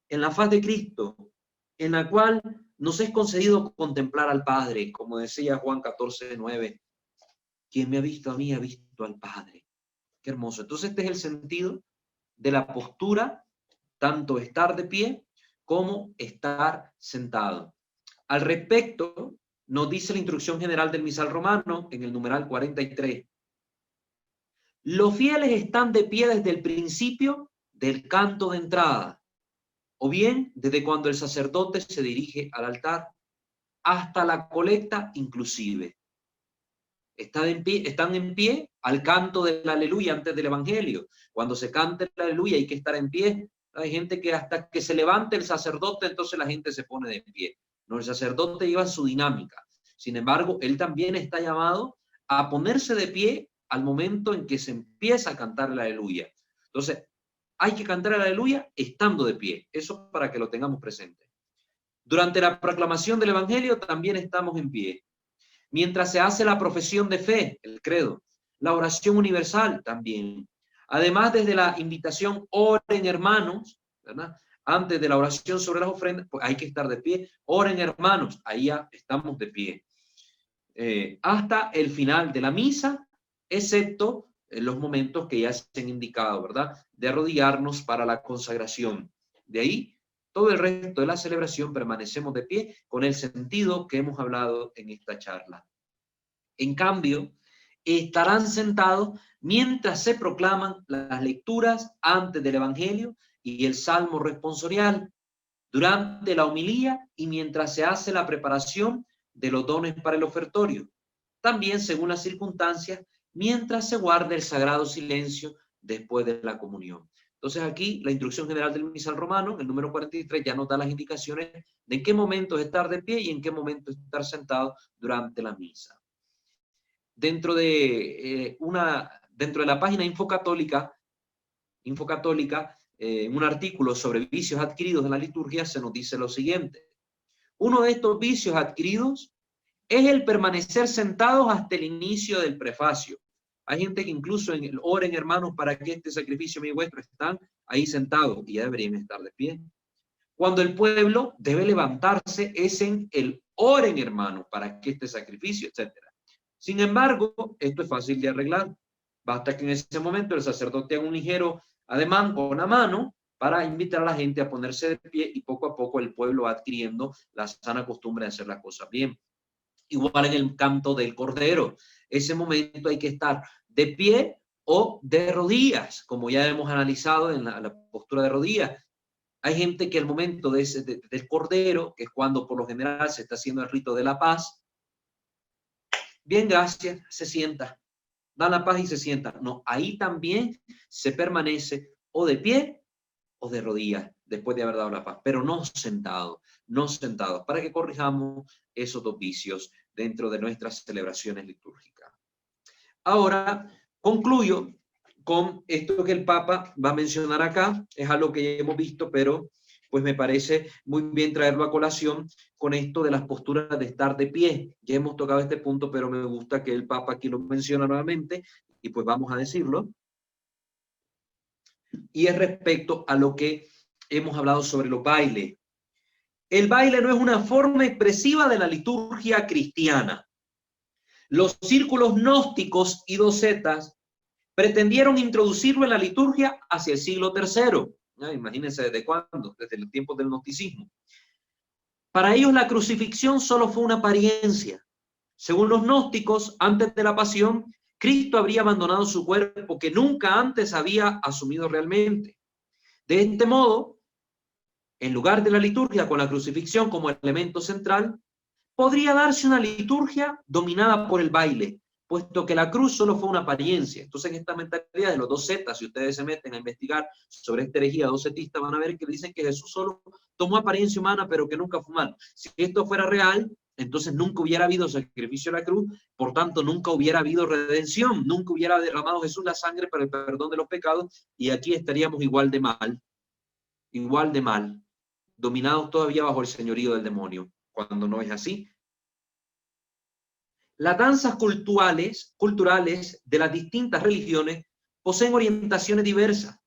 en la faz de Cristo, en la cual nos es concedido contemplar al Padre, como decía Juan 14:9. Quien me ha visto a mí ha visto al Padre. Qué hermoso. Entonces este es el sentido de la postura, tanto estar de pie como estar sentado. Al respecto, nos dice la instrucción general del misal romano en el numeral 43. Los fieles están de pie desde el principio del canto de entrada, o bien desde cuando el sacerdote se dirige al altar, hasta la colecta inclusive. Están en pie al canto del aleluya antes del evangelio. Cuando se canta el aleluya hay que estar en pie. Hay gente que hasta que se levante el sacerdote, entonces la gente se pone de pie. No, el sacerdote lleva su dinámica. Sin embargo, él también está llamado a ponerse de pie al momento en que se empieza a cantar el aleluya. Entonces, hay que cantar el aleluya estando de pie. Eso para que lo tengamos presente. Durante la proclamación del evangelio también estamos en pie. Mientras se hace la profesión de fe, el credo, la oración universal también. Además, desde la invitación, oren hermanos, ¿verdad? Antes de la oración sobre las ofrendas, pues hay que estar de pie. Oren hermanos, ahí ya estamos de pie. Hasta el final de la misa, excepto en los momentos que ya se han indicado, ¿verdad? De arrodillarnos para la consagración. De ahí, todo el resto de la celebración permanecemos de pie con el sentido que hemos hablado en esta charla. En cambio, estarán sentados mientras se proclaman las lecturas antes del Evangelio y el Salmo responsorial, durante la homilía y mientras se hace la preparación de los dones para el ofertorio. También, según las circunstancias, mientras se guarde el sagrado silencio después de la comunión. Entonces aquí la instrucción general del misal romano, el número 43, ya nos da las indicaciones de en qué momento estar de pie y en qué momento estar sentado durante la misa. Dentro de la página Infocatólica, en un artículo sobre vicios adquiridos en la liturgia, se nos dice lo siguiente. Uno de estos vicios adquiridos es el permanecer sentados hasta el inicio del prefacio. Hay gente que incluso oren hermanos para que este sacrificio mío y vuestro están ahí sentados y ya deberían estar de pie. Cuando el pueblo debe levantarse es en el oren hermanos para que este sacrificio, etc. Sin embargo, esto es fácil de arreglar. Basta que en ese momento el sacerdote haga un ligero ademán con la mano para invitar a la gente a ponerse de pie y poco a poco el pueblo va adquiriendo la sana costumbre de hacer las cosas bien. Igual en el canto del Cordero. Ese momento hay que estar de pie o de rodillas, como ya hemos analizado en la postura de rodillas. Hay gente que al momento del Cordero, que es cuando por lo general se está haciendo el rito de la paz, bien, gracias, se sienta, da la paz y se sienta. No, ahí también se permanece o de pie o de rodillas después de haber dado la paz, pero no sentados, para que corrijamos esos dos vicios dentro de nuestras celebraciones litúrgicas. Ahora, concluyo con esto que el Papa va a mencionar acá, es algo que ya hemos visto, pero pues me parece muy bien traerlo a colación con esto de las posturas de estar de pie. Ya hemos tocado este punto, pero me gusta que el Papa aquí lo menciona nuevamente, y pues vamos a decirlo. Y es respecto a lo que hemos hablado sobre los bailes. El baile no es una forma expresiva de la liturgia cristiana. Los círculos gnósticos y docetas pretendieron introducirlo en la liturgia hacia el siglo III. Imagínense desde cuándo, desde el tiempo del gnosticismo. Para ellos la crucifixión solo fue una apariencia. Según los gnósticos, antes de la pasión, Cristo habría abandonado su cuerpo que nunca antes había asumido realmente. De este modo, en lugar de la liturgia con la crucifixión como elemento central, podría darse una liturgia dominada por el baile, puesto que la cruz solo fue una apariencia. Entonces, en esta mentalidad de los dos zetas, si ustedes se meten a investigar sobre esta herejía dos zetistas, van a ver que dicen que Jesús solo tomó apariencia humana, pero que nunca fue humano. Si esto fuera real, entonces nunca hubiera habido sacrificio a la cruz, por tanto, nunca hubiera habido redención, nunca hubiera derramado Jesús la sangre para el perdón de los pecados, y aquí estaríamos igual de mal, dominados todavía bajo el señorío del demonio, cuando no es así. Las danzas culturales de las distintas religiones poseen orientaciones diversas,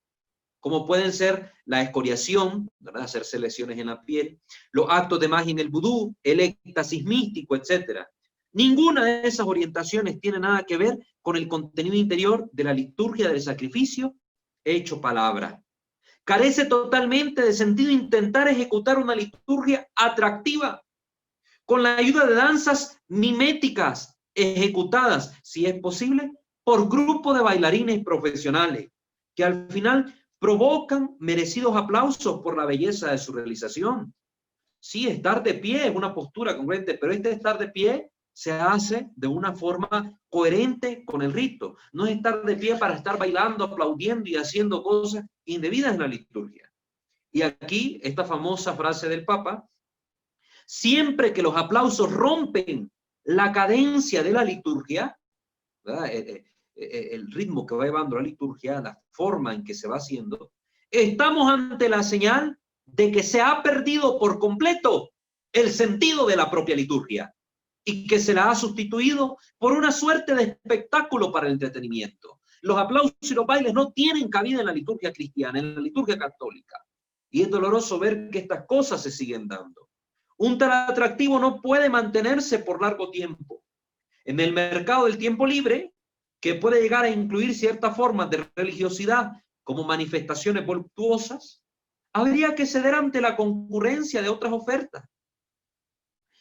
como pueden ser la escoriación, ¿verdad? Hacerse lesiones en la piel, los actos de magia en el vudú, el éxtasis místico, etc. Ninguna de esas orientaciones tiene nada que ver con el contenido interior de la liturgia del sacrificio hecho palabra. Carece totalmente de sentido intentar ejecutar una liturgia atractiva con la ayuda de danzas miméticas ejecutadas, si es posible, por grupos de bailarines profesionales, que al final provocan merecidos aplausos por la belleza de su realización. Sí, estar de pie es una postura congruente, pero este estar de pie se hace de una forma coherente con el rito. No es estar de pie para estar bailando, aplaudiendo y haciendo cosas indebidas en la liturgia. Y aquí, esta famosa frase del Papa: siempre que los aplausos rompen la cadencia de la liturgia, ¿verdad? El ritmo que va llevando la liturgia, la forma en que se va haciendo, estamos ante la señal de que se ha perdido por completo el sentido de la propia liturgia y que se la ha sustituido por una suerte de espectáculo para el entretenimiento. Los aplausos y los bailes no tienen cabida en la liturgia cristiana, en la liturgia católica. Y es doloroso ver que estas cosas se siguen dando. Un tal atractivo no puede mantenerse por largo tiempo. En el mercado del tiempo libre, que puede llegar a incluir ciertas formas de religiosidad como manifestaciones voluptuosas, habría que ceder ante la concurrencia de otras ofertas.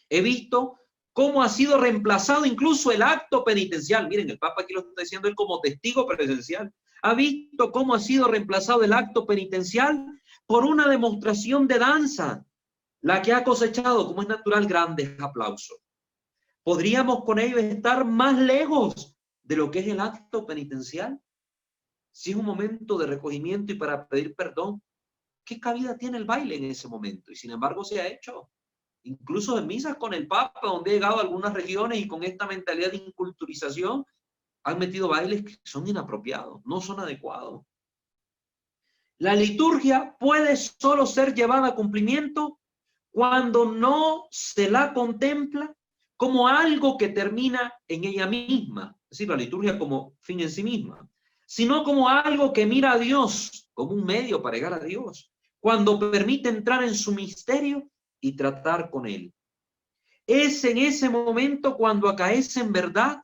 He visto cómo ha sido reemplazado incluso el acto penitencial. Miren, el Papa aquí lo está diciendo él como testigo presencial. Ha visto cómo ha sido reemplazado el acto penitencial por una demostración de danza, la que ha cosechado, como es natural, grandes aplausos. ¿Podríamos con ello estar más lejos de lo que es el acto penitencial? Si es un momento de recogimiento y para pedir perdón, ¿qué cabida tiene el baile en ese momento? Y sin embargo se ha hecho. Incluso en misas con el Papa, donde ha llegado a algunas regiones y con esta mentalidad de inculturización, han metido bailes que son inapropiados, no son adecuados. La liturgia puede solo ser llevada a cumplimiento cuando no se la contempla como algo que termina en ella misma, es decir, la liturgia como fin en sí misma, sino como algo que mira a Dios, como un medio para llegar a Dios, cuando permite entrar en su misterio y tratar con él. Es en ese momento cuando acaece en verdad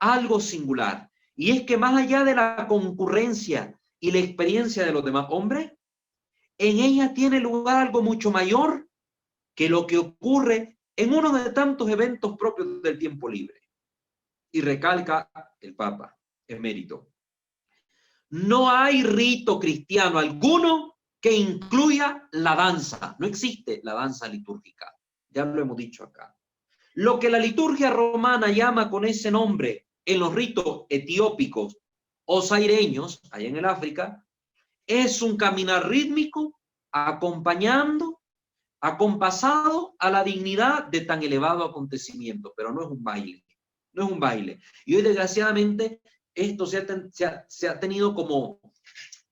algo singular, y es que más allá de la concurrencia y la experiencia de los demás hombres, en ella tiene lugar algo mucho mayor que lo que ocurre en uno de tantos eventos propios del tiempo libre. Y recalca el Papa emérito: no hay rito cristiano alguno que incluya la danza. No existe la danza litúrgica. Ya lo hemos dicho acá. Lo que la liturgia romana llama con ese nombre en los ritos etiópicos o zaireños, allá en el África, es un caminar rítmico acompasado a la dignidad de tan elevado acontecimiento, pero no es un baile, no es un baile. Y hoy desgraciadamente esto se ha tenido como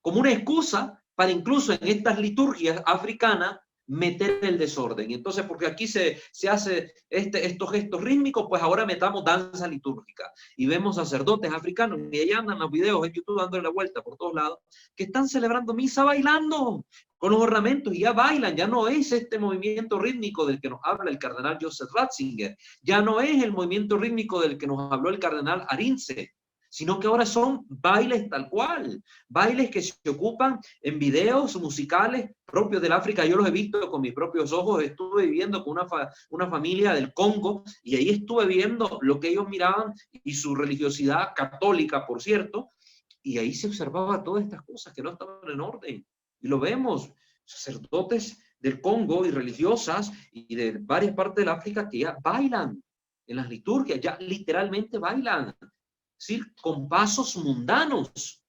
una excusa para incluso en estas liturgias africanas meter el desorden. Y entonces, porque aquí se hace estos gestos rítmicos, pues ahora metamos danza litúrgica. Y vemos sacerdotes africanos, y allá andan los videos en YouTube dándole la vuelta por todos lados, que están celebrando misa bailando con los ornamentos, y ya bailan. Ya no es este movimiento rítmico del que nos habla el cardenal Joseph Ratzinger, ya no es el movimiento rítmico del que nos habló el cardenal Arinze, sino que ahora son bailes tal cual, bailes que se ocupan en videos musicales propios del África. Yo los he visto con mis propios ojos. Estuve viviendo con una familia del Congo y ahí estuve viendo lo que ellos miraban y su religiosidad católica, por cierto, y ahí se observaba todas estas cosas que no estaban en orden. Y lo vemos, sacerdotes del Congo y religiosas y de varias partes del África que ya bailan en las liturgias, ya literalmente bailan, es decir, con pasos mundanos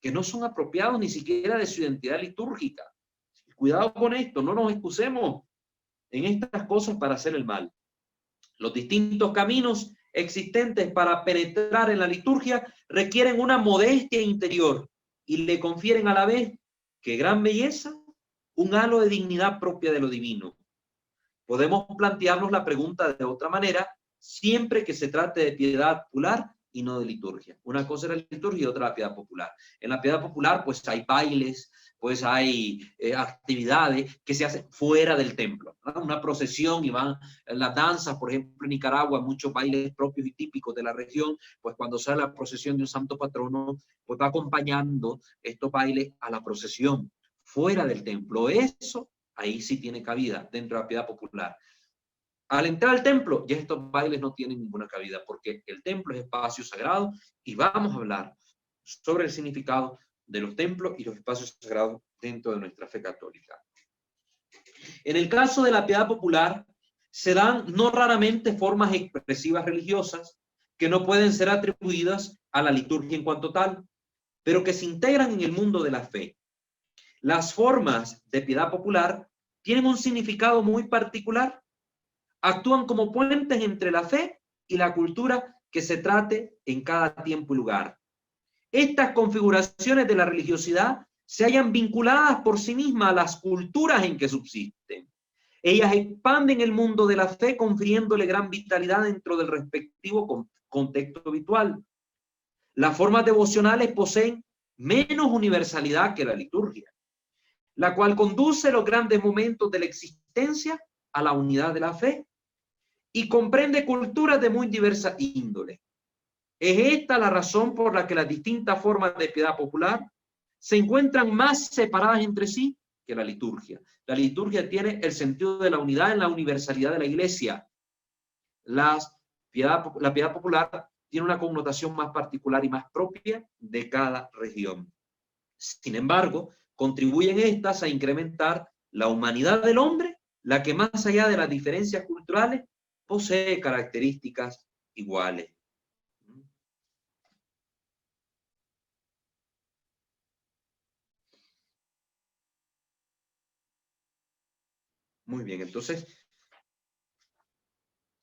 que no son apropiados ni siquiera de su identidad litúrgica. Cuidado con esto, no nos excusemos en estas cosas para hacer el mal. Los distintos caminos existentes para penetrar en la liturgia requieren una modestia interior y le confieren a la vez, qué gran belleza, un halo de dignidad propia de lo divino. Podemos plantearnos la pregunta de otra manera, siempre que se trate de piedad popular y no de liturgia. Una cosa es la liturgia y otra la piedad popular. En la piedad popular, pues hay bailes, pues hay actividades que se hacen fuera del templo, ¿no? Una procesión y van las danzas, por ejemplo, en Nicaragua, muchos bailes propios y típicos de la región, pues cuando sale la procesión de un santo patrono, pues va acompañando estos bailes a la procesión fuera del templo. Eso, ahí sí tiene cabida dentro de la piedad popular. Al entrar al templo, ya estos bailes no tienen ninguna cabida, porque el templo es espacio sagrado y vamos a hablar sobre el significado de los templos y los espacios sagrados dentro de nuestra fe católica. En el caso de la piedad popular, se dan no raramente formas expresivas religiosas que no pueden ser atribuidas a la liturgia en cuanto tal, pero que se integran en el mundo de la fe. Las formas de piedad popular tienen un significado muy particular. Actúan como puentes entre la fe y la cultura que se trate en cada tiempo y lugar. Estas configuraciones de la religiosidad se hallan vinculadas por sí mismas a las culturas en que subsisten. Ellas expanden el mundo de la fe confiriéndole gran vitalidad dentro del respectivo contexto habitual. Las formas devocionales poseen menos universalidad que la liturgia, la cual conduce los grandes momentos de la existencia a la unidad de la fe y comprende culturas de muy diversa índole. Es esta la razón por la que las distintas formas de piedad popular se encuentran más separadas entre sí que la liturgia. La liturgia tiene el sentido de la unidad en la universalidad de la iglesia. La piedad popular tiene una connotación más particular y más propia de cada región. Sin embargo, contribuyen estas a incrementar la humanidad del hombre, la que más allá de las diferencias culturales posee características iguales. Muy bien, entonces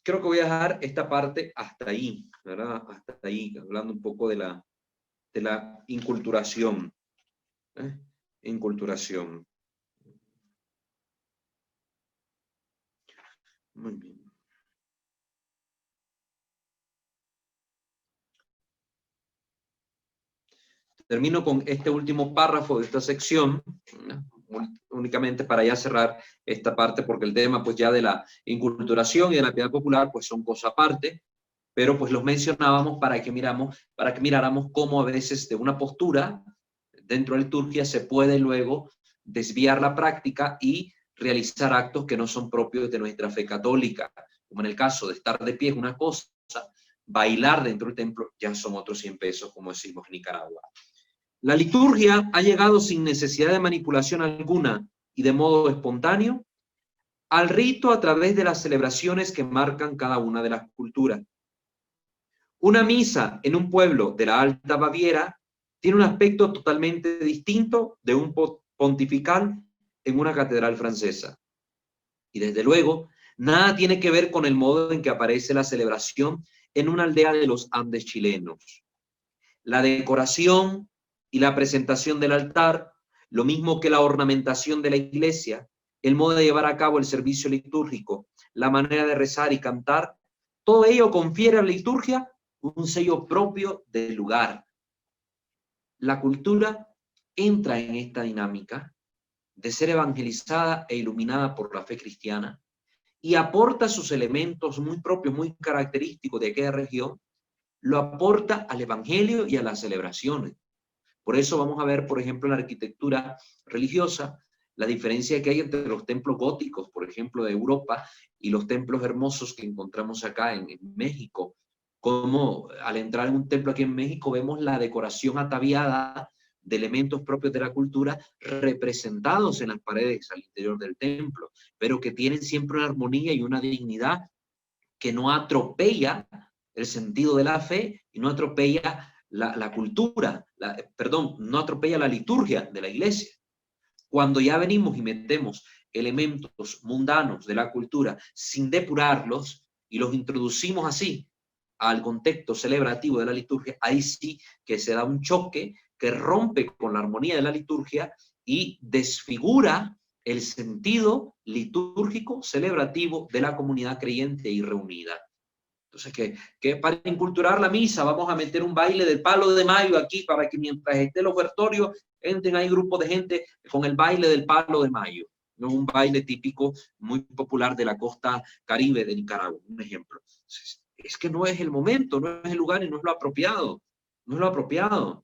creo que voy a dejar esta parte hasta ahí, ¿verdad? Hasta ahí, hablando un poco de la inculturación. Inculturación. Muy bien. Termino con este último párrafo de esta sección, únicamente para ya cerrar esta parte, porque el tema pues ya de la inculturación y de la piedad popular pues son cosa aparte, pero pues los mencionábamos para que miráramos cómo a veces de una postura dentro de la liturgia se puede luego desviar la práctica y realizar actos que no son propios de nuestra fe católica, como en el caso de estar de pie es una cosa, bailar dentro del templo ya son otros 100 pesos, como decimos en Nicaragua. La liturgia ha llegado sin necesidad de manipulación alguna y de modo espontáneo al rito a través de las celebraciones que marcan cada una de las culturas. Una misa en un pueblo de la Alta Baviera tiene un aspecto totalmente distinto de un pontifical en una catedral francesa. Y desde luego, nada tiene que ver con el modo en que aparece la celebración en una aldea de los Andes chilenos. La decoración y la presentación del altar, lo mismo que la ornamentación de la iglesia, el modo de llevar a cabo el servicio litúrgico, la manera de rezar y cantar, todo ello confiere a la liturgia un sello propio del lugar. La cultura entra en esta dinámica de ser evangelizada e iluminada por la fe cristiana y aporta sus elementos muy propios, muy característicos de aquella región, lo aporta al evangelio y a las celebraciones. Por eso vamos a ver, por ejemplo, en la arquitectura religiosa, la diferencia que hay entre los templos góticos, por ejemplo, de Europa, y los templos hermosos que encontramos acá en México. Como al entrar en un templo aquí en México vemos la decoración ataviada de elementos propios de la cultura representados en las paredes al interior del templo, pero que tienen siempre una armonía y una dignidad que no atropella el sentido de la fe y no atropella la cultura, perdón, no atropella la liturgia de la iglesia. Cuando ya venimos y metemos elementos mundanos de la cultura sin depurarlos y los introducimos así al contexto celebrativo de la liturgia, ahí sí que se da un choque que rompe con la armonía de la liturgia y desfigura el sentido litúrgico celebrativo de la comunidad creyente y reunida. Entonces, que para inculturar la misa vamos a meter un baile del palo de mayo aquí para que mientras esté el ofertorio entren ahí grupos de gente con el baile del palo de mayo, ¿no? Un baile típico muy popular de la costa caribe de Nicaragua, un ejemplo. Entonces, es que no es el momento, no es el lugar y no es lo apropiado, no es lo apropiado.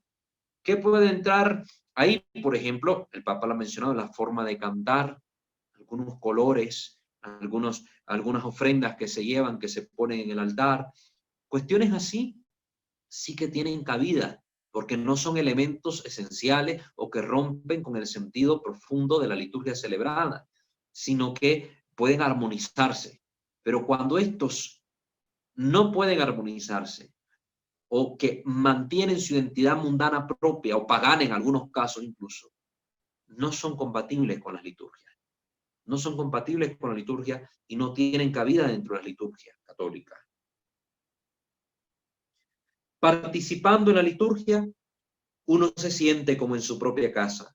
¿Qué puede entrar ahí? Por ejemplo, el Papa lo ha mencionado, la forma de cantar, algunos colores, algunas ofrendas que se llevan, que se ponen en el altar. Cuestiones así sí que tienen cabida, porque no son elementos esenciales o que rompen con el sentido profundo de la liturgia celebrada, sino que pueden armonizarse. Pero cuando estos no pueden armonizarse o que mantienen su identidad mundana propia o pagana en algunos casos incluso, no son compatibles con las liturgias. No son compatibles con la liturgia y no tienen cabida dentro de la liturgia católica. Participando en la liturgia, uno se siente como en su propia casa.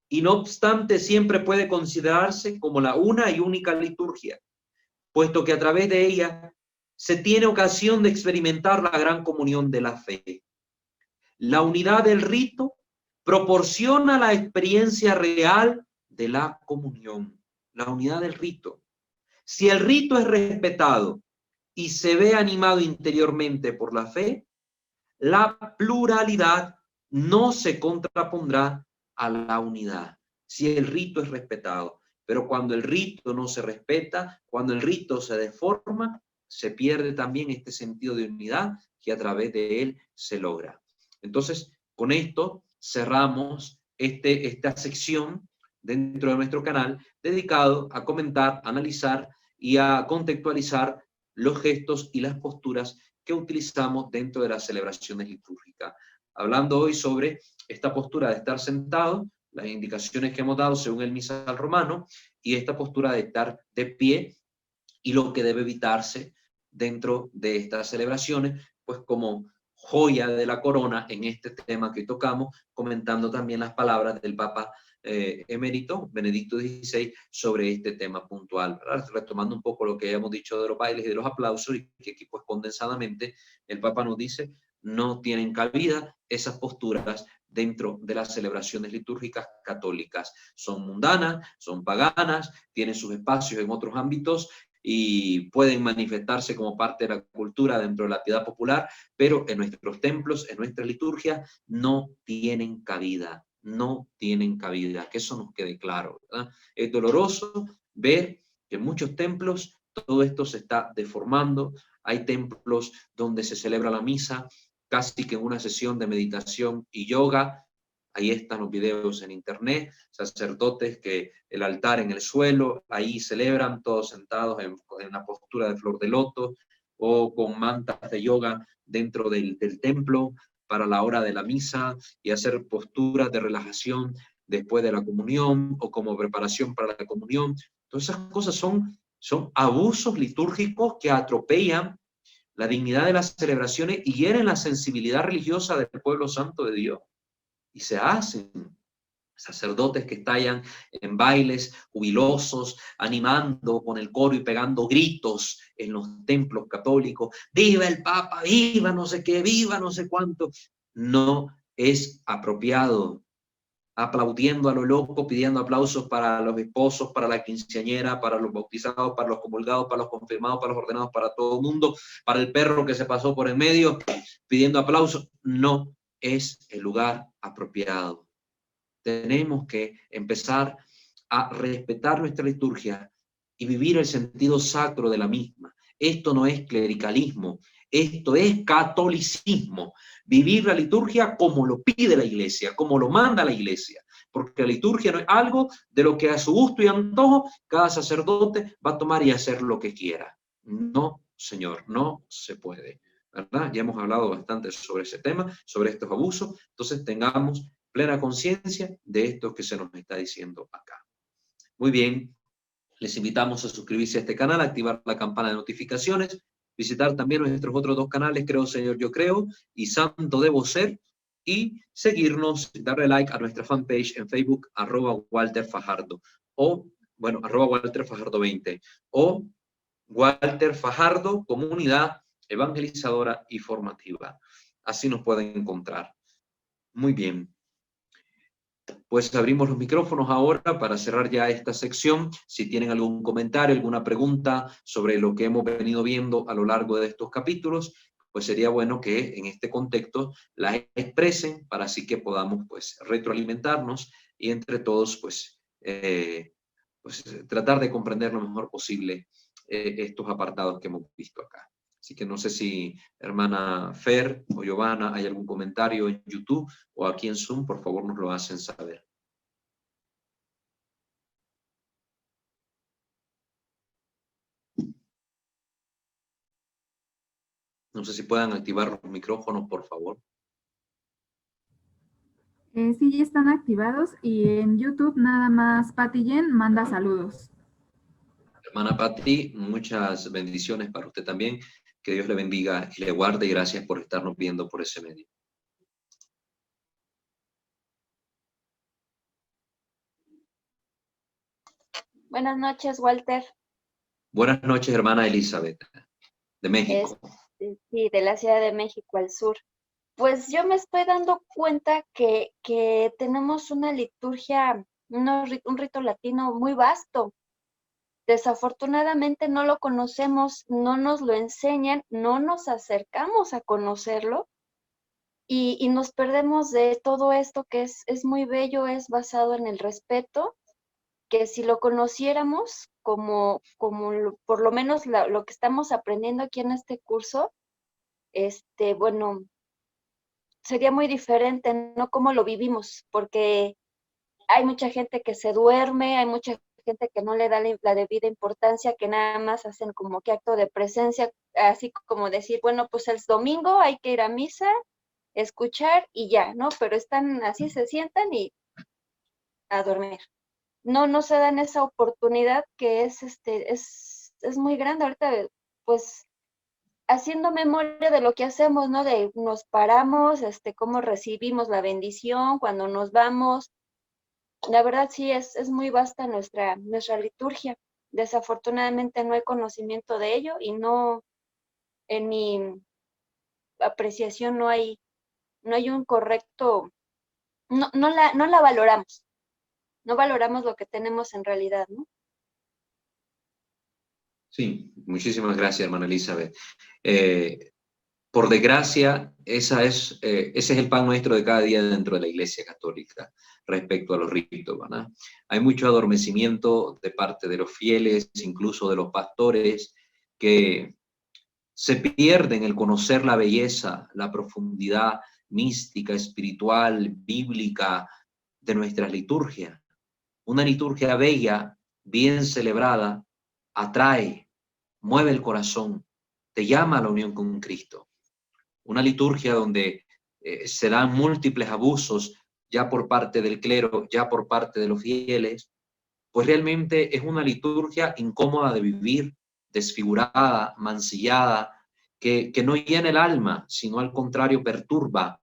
Y no obstante, siempre puede considerarse como la una y única liturgia, puesto que a través de ella se tiene ocasión de experimentar la gran comunión de la fe. La unidad del rito proporciona la experiencia real de la comunión. La unidad del rito. Si el rito es respetado y se ve animado interiormente por la fe, la pluralidad no se contrapondrá a la unidad. Si el rito es respetado, pero cuando el rito no se respeta, cuando el rito se deforma, se pierde también este sentido de unidad que a través de él se logra. Entonces, con esto cerramos esta sección dentro de nuestro canal dedicado a comentar, analizar y a contextualizar los gestos y las posturas que utilizamos dentro de las celebraciones litúrgicas. Hablando hoy sobre esta postura de estar sentado, las indicaciones que hemos dado según el misal romano, y esta postura de estar de pie y lo que debe evitarse dentro de estas celebraciones, pues como joya de la corona en este tema que tocamos, comentando también las palabras del Papa emérito Benedicto XVI sobre este tema puntual, ¿verdad? Retomando un poco lo que hemos dicho de los bailes y de los aplausos, y que aquí pues condensadamente el Papa nos dice no tienen cabida esas posturas dentro de las celebraciones litúrgicas católicas. Son mundanas, son paganas, tienen sus espacios en otros ámbitos y pueden manifestarse como parte de la cultura dentro de la piedad popular, pero en nuestros templos, en nuestra liturgia, no tienen cabida. No tienen cabida, que eso nos quede claro, ¿verdad? Es doloroso ver que en muchos templos todo esto se está deformando. Hay templos donde se celebra la misa casi que en una sesión de meditación y yoga. Ahí están los videos en internet, sacerdotes que el altar en el suelo, ahí celebran todos sentados en una postura de flor de loto o con mantas de yoga dentro del templo para la hora de la misa y hacer posturas de relajación después de la comunión o como preparación para la comunión. Todas esas cosas son abusos litúrgicos que atropellan la dignidad de las celebraciones y hieren la sensibilidad religiosa del pueblo santo de Dios. Y se hacen sacerdotes que estallan en bailes jubilosos, animando con el coro y pegando gritos en los templos católicos, viva el Papa, viva no sé qué, viva no sé cuánto. No es apropiado. aplaudiendo a lo loco, pidiendo aplausos para los esposos, para la quinceañera, para los bautizados, para los comulgados, para los confirmados, para los ordenados, para todo el mundo, para el perro que se pasó por en medio, pidiendo aplausos. No es el lugar apropiado. Tenemos que empezar a respetar nuestra liturgia y vivir el sentido sacro de la misma. Esto no es clericalismo, esto es catolicismo. Vivir la liturgia como lo pide la iglesia, como lo manda la iglesia. Porque la liturgia no es algo de lo que a su gusto y antojo cada sacerdote va a tomar y hacer lo que quiera. No, señor, no se puede, ¿verdad? Ya hemos hablado bastante sobre ese tema, sobre estos abusos. Entonces tengamos plena conciencia de esto que se nos está diciendo acá. Muy bien, les invitamos a suscribirse a este canal, activar la campana de notificaciones, visitar también nuestros otros dos canales, Creo Señor Yo Creo y Santo Debo Ser, y seguirnos, darle like a nuestra fanpage en Facebook, @WalterFajardo, o, bueno, @WalterFajardo20, o Walter Fajardo, Comunidad Evangelizadora y Formativa. Así nos pueden encontrar. Muy bien. Pues abrimos los micrófonos ahora para cerrar ya esta sección. Si tienen algún comentario, alguna pregunta sobre lo que hemos venido viendo a lo largo de estos capítulos, pues sería bueno que en este contexto la expresen para así que podamos pues retroalimentarnos y entre todos pues tratar de comprender lo mejor posible estos apartados que hemos visto acá. Así que no sé si hermana Fer o Giovanna hay algún comentario en YouTube o aquí en Zoom, por favor nos lo hacen saber. No sé si puedan activar los micrófonos, por favor. Sí, ya están activados y en YouTube nada más Pati Jen manda saludos. Hermana Pati, muchas bendiciones para usted también. Que Dios le bendiga y le guarde y gracias por estarnos viendo por ese medio. Buenas noches, Walter. Buenas noches, hermana Elizabeth, de México. Sí, de la Ciudad de México al sur. Pues yo me estoy dando cuenta que tenemos una liturgia, un rito latino muy vasto. Desafortunadamente no lo conocemos, no nos lo enseñan, no nos acercamos a conocerlo y nos perdemos de todo esto que es muy bello, es basado en el respeto, que si lo conociéramos por lo menos lo que estamos aprendiendo aquí en este curso, bueno, sería muy diferente, ¿no? Cómo lo vivimos, porque hay mucha gente que se duerme, hay mucha gente que no le da la debida importancia, que nada más hacen como que acto de presencia, así como decir, bueno, pues el domingo hay que ir a misa, escuchar y ya, ¿no? Pero están así, se sientan y a dormir. No se dan esa oportunidad que es muy grande ahorita, pues haciendo memoria de lo que hacemos, ¿no? De nos paramos, cómo recibimos la bendición cuando nos vamos. La verdad sí es muy vasta nuestra liturgia. Desafortunadamente no hay conocimiento de ello y no, en mi apreciación no hay un correcto, no la valoramos. No valoramos lo que tenemos en realidad, ¿no? Sí, muchísimas gracias, hermana Elizabeth. Por desgracia, ese es el pan nuestro de cada día dentro de la Iglesia Católica respecto a los ritos, ¿verdad? Hay mucho adormecimiento de parte de los fieles, incluso de los pastores, que se pierden el conocer la belleza, la profundidad mística, espiritual, bíblica de nuestras liturgias. Una liturgia bella, bien celebrada, atrae, mueve el corazón, te llama a la unión con Cristo. Una liturgia donde se dan múltiples abusos ya por parte del clero, ya por parte de los fieles, pues realmente es una liturgia incómoda de vivir, desfigurada, mancillada, que no llena el alma, sino al contrario perturba.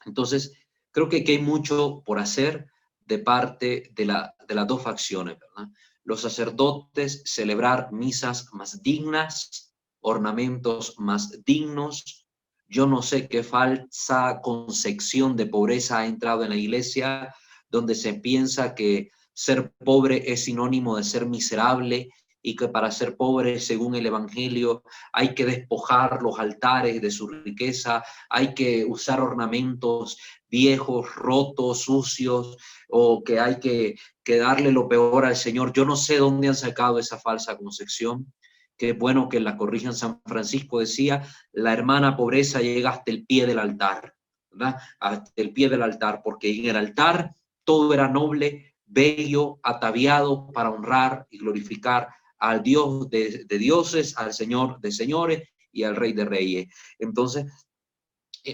Entonces, creo que hay mucho por hacer de parte de las dos facciones, ¿verdad? Los sacerdotes celebrar misas más dignas, ornamentos más dignos. Yo no sé qué falsa concepción de pobreza ha entrado en la iglesia, donde se piensa que ser pobre es sinónimo de ser miserable y que para ser pobre, según el Evangelio, hay que despojar los altares de su riqueza, hay que usar ornamentos viejos, rotos, sucios, o que hay que darle lo peor al Señor. Yo no sé dónde han sacado esa falsa concepción. Qué bueno que la corrijan. San Francisco decía, la hermana pobreza llega hasta el pie del altar, ¿verdad? Hasta el pie del altar, porque en el altar todo era noble, bello, ataviado para honrar y glorificar al Dios de dioses, al Señor de señores y al Rey de reyes. Entonces,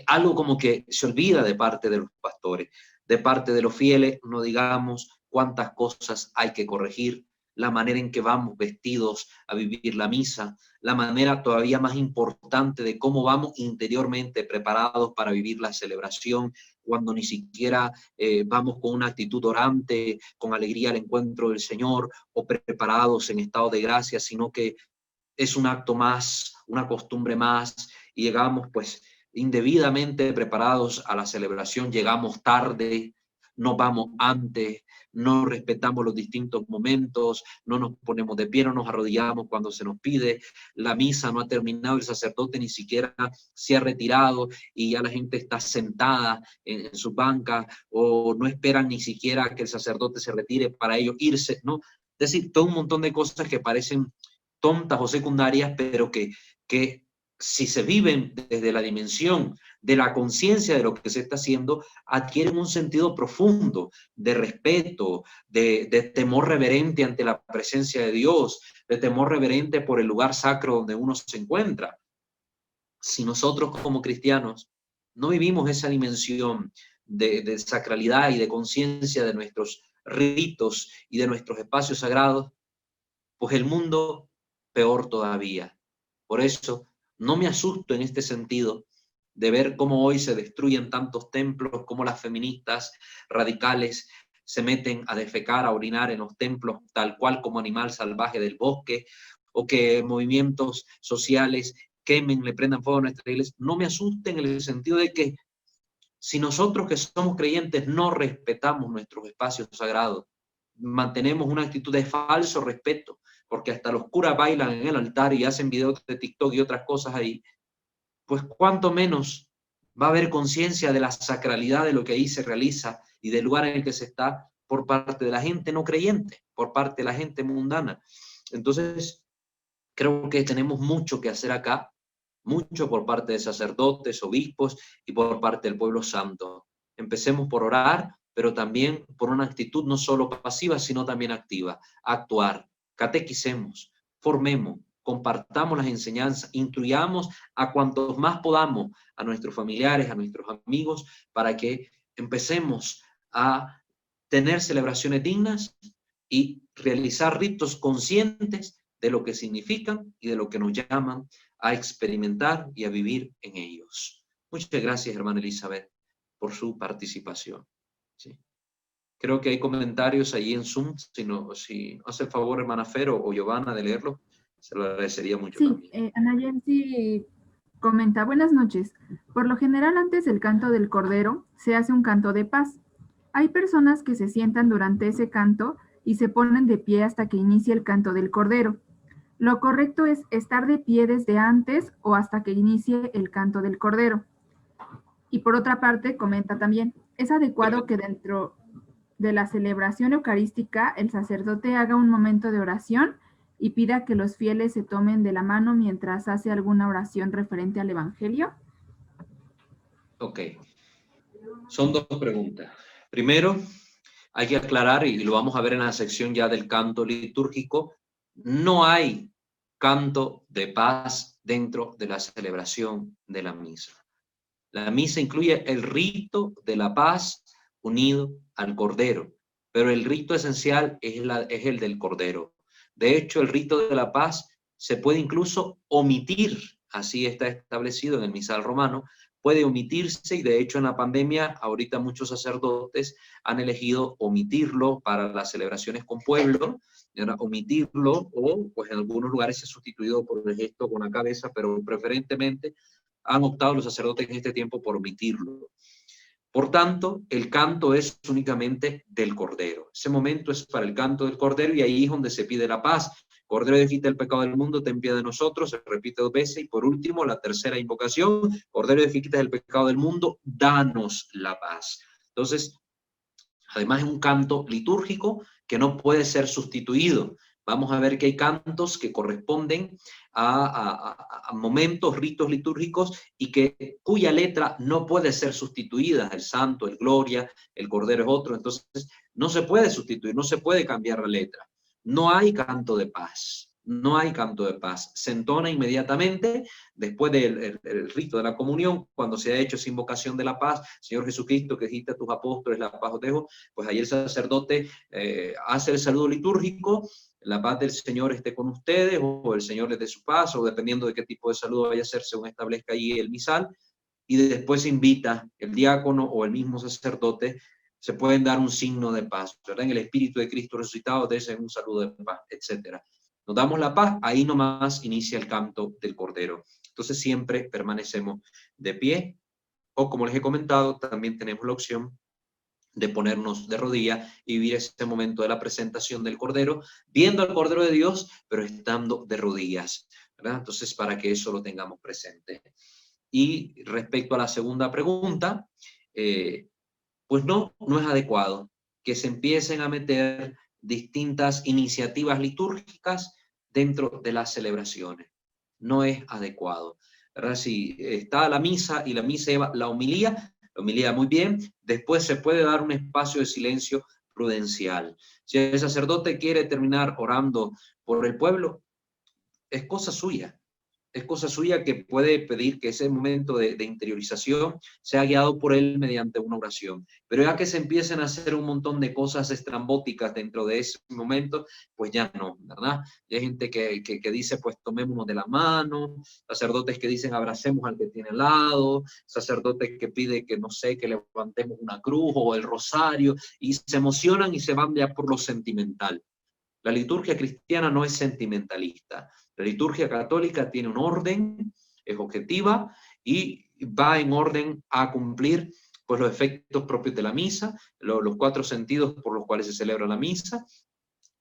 algo como que se olvida de parte de los pastores, de parte de los fieles, no digamos cuántas cosas hay que corregir, la manera en que vamos vestidos a vivir la misa, la manera todavía más importante de cómo vamos interiormente preparados para vivir la celebración, cuando ni siquiera vamos con una actitud orante, con alegría al encuentro del Señor, o preparados en estado de gracia, sino que es un acto más, una costumbre más, y llegamos pues indebidamente preparados a la celebración, llegamos tarde, no vamos antes, no respetamos los distintos momentos, no nos ponemos de pie, no nos arrodillamos cuando se nos pide, la misa no ha terminado, el sacerdote ni siquiera se ha retirado y ya la gente está sentada en sus bancas, o no esperan ni siquiera que el sacerdote se retire para ellos irse, ¿no? Es decir, todo un montón de cosas que parecen tontas o secundarias, pero que si se viven desde la dimensión de la conciencia de lo que se está haciendo, adquieren un sentido profundo de respeto, de temor reverente ante la presencia de Dios, de temor reverente por el lugar sacro donde uno se encuentra. Si nosotros como cristianos no vivimos esa dimensión de sacralidad y de conciencia de nuestros ritos y de nuestros espacios sagrados, pues el mundo peor todavía. Por eso no me asusto en este sentido de ver cómo hoy se destruyen tantos templos, cómo las feministas radicales se meten a defecar, a orinar en los templos, tal cual como animal salvaje del bosque, o que movimientos sociales quemen, le prendan fuego a nuestras iglesias. No me asusten en el sentido de que si nosotros que somos creyentes no respetamos nuestros espacios sagrados, mantenemos una actitud de falso respeto, porque hasta los curas bailan en el altar y hacen videos de TikTok y otras cosas ahí, pues cuánto menos va a haber conciencia de la sacralidad de lo que ahí se realiza y del lugar en el que se está por parte de la gente no creyente, por parte de la gente mundana. Entonces, creo que tenemos mucho que hacer acá, mucho por parte de sacerdotes, obispos y por parte del pueblo santo. Empecemos por orar, pero también por una actitud no solo pasiva, sino también activa, actuar, catequicemos, formemos, compartamos las enseñanzas, instruyamos a cuantos más podamos, a nuestros familiares, a nuestros amigos, para que empecemos a tener celebraciones dignas y realizar ritos conscientes de lo que significan y de lo que nos llaman a experimentar y a vivir en ellos. Muchas gracias, hermana Elizabeth, por su participación. Sí. Creo que hay comentarios ahí en Zoom. Si hace el favor, hermana Fero o Giovanna, de leerlo, se lo agradecería mucho también. Sí, Ana Yancy comenta, buenas noches. Por lo general, antes del canto del Cordero, se hace un canto de paz. Hay personas que se sientan durante ese canto y se ponen de pie hasta que inicie el canto del Cordero. Lo correcto es estar de pie desde antes o hasta que inicie el canto del Cordero. Y por otra parte, comenta también, es adecuado que dentro de la celebración eucarística el sacerdote haga un momento de oración y pida que los fieles se tomen de la mano mientras hace alguna oración referente al Evangelio. Ok. Son dos preguntas. Primero, hay que aclarar, y lo vamos a ver en la sección ya del canto litúrgico, no hay canto de paz dentro de la celebración de la misa. La misa incluye el rito de la paz unido al Cordero, pero el rito esencial es el del Cordero. De hecho, el rito de la paz se puede incluso omitir, así está establecido en el misal romano, puede omitirse, y de hecho en la pandemia ahorita muchos sacerdotes han elegido omitirlo para las celebraciones con pueblo, omitirlo, o pues en algunos lugares se ha sustituido por el gesto con la cabeza, pero preferentemente han optado los sacerdotes en este tiempo por omitirlo. Por tanto, el canto es únicamente del Cordero. Ese momento es para el canto del Cordero y ahí es donde se pide la paz. Cordero que quita el pecado del mundo, ten piedad de nosotros, se repite 2 veces. Y por último, la tercera invocación, Cordero que quitas el pecado del mundo, danos la paz. Entonces, además es un canto litúrgico que no puede ser sustituido. Vamos a ver que hay cantos que corresponden a momentos, ritos litúrgicos y cuya letra no puede ser sustituida. El santo, el gloria, el cordero es otro. Entonces no se puede sustituir, no se puede cambiar la letra. No hay canto de paz. No hay canto de paz. Se entona inmediatamente después del el rito de la comunión, cuando se ha hecho esa invocación de la paz. Señor Jesucristo, que dijiste a tus apóstoles, la paz os dejo, pues ahí el sacerdote hace el saludo litúrgico, la paz del Señor esté con ustedes, o el Señor les dé su paz, o dependiendo de qué tipo de saludo vaya a ser, según establezca ahí el misal, y después invita el diácono o el mismo sacerdote, se pueden dar un signo de paz, ¿verdad? En el Espíritu de Cristo resucitado, desen un saludo de paz, etc. Nos damos la paz, ahí nomás inicia el canto del Cordero. Entonces siempre permanecemos de pie, o como les he comentado, también tenemos la opción de ponernos de rodillas y vivir ese momento de la presentación del Cordero, viendo al Cordero de Dios, pero estando de rodillas, ¿verdad? Entonces, para que eso lo tengamos presente. Y respecto a la segunda pregunta, pues no es adecuado que se empiecen a meter distintas iniciativas litúrgicas dentro de las celebraciones. No es adecuado, ¿verdad? Si está la misa y la misa lleva la homilía muy bien, después se puede dar un espacio de silencio prudencial. Si el sacerdote quiere terminar orando por el pueblo, es cosa suya. Es cosa suya, que puede pedir que ese momento de interiorización sea guiado por él mediante una oración. Pero ya que se empiecen a hacer un montón de cosas estrambóticas dentro de ese momento, pues ya no, ¿verdad? Y hay gente que dice, pues tomémonos de la mano, sacerdotes que dicen abracemos al que tiene al lado, sacerdotes que piden que, no sé, que levantemos una cruz o el rosario, y se emocionan y se van ya por lo sentimental. La liturgia cristiana no es sentimentalista. La liturgia católica tiene un orden, es objetiva y va en orden a cumplir pues los efectos propios de la misa, los 4 sentidos por los cuales se celebra la misa,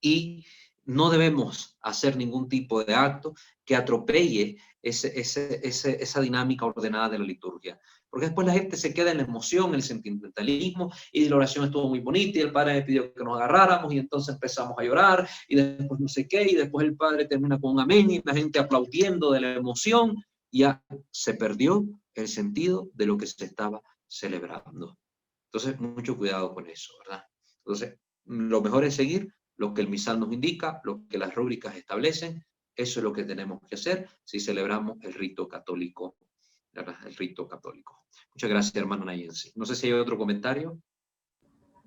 y no debemos hacer ningún tipo de acto que atropelle esa dinámica ordenada de la liturgia. Porque después la gente se queda en la emoción, en el sentimentalismo, y la oración estuvo muy bonita, y el padre me pidió que nos agarráramos, y entonces empezamos a llorar, y después no sé qué, y después el padre termina con un amén, y la gente aplaudiendo de la emoción, y ya se perdió el sentido de lo que se estaba celebrando. Entonces, mucho cuidado con eso, ¿verdad? Entonces, lo mejor es seguir lo que el misal nos indica, lo que las rúbricas establecen. Eso es lo que tenemos que hacer si celebramos el rito católico, ¿verdad? El rito católico. Muchas gracias, hermana Nayensi. No sé si hay otro comentario.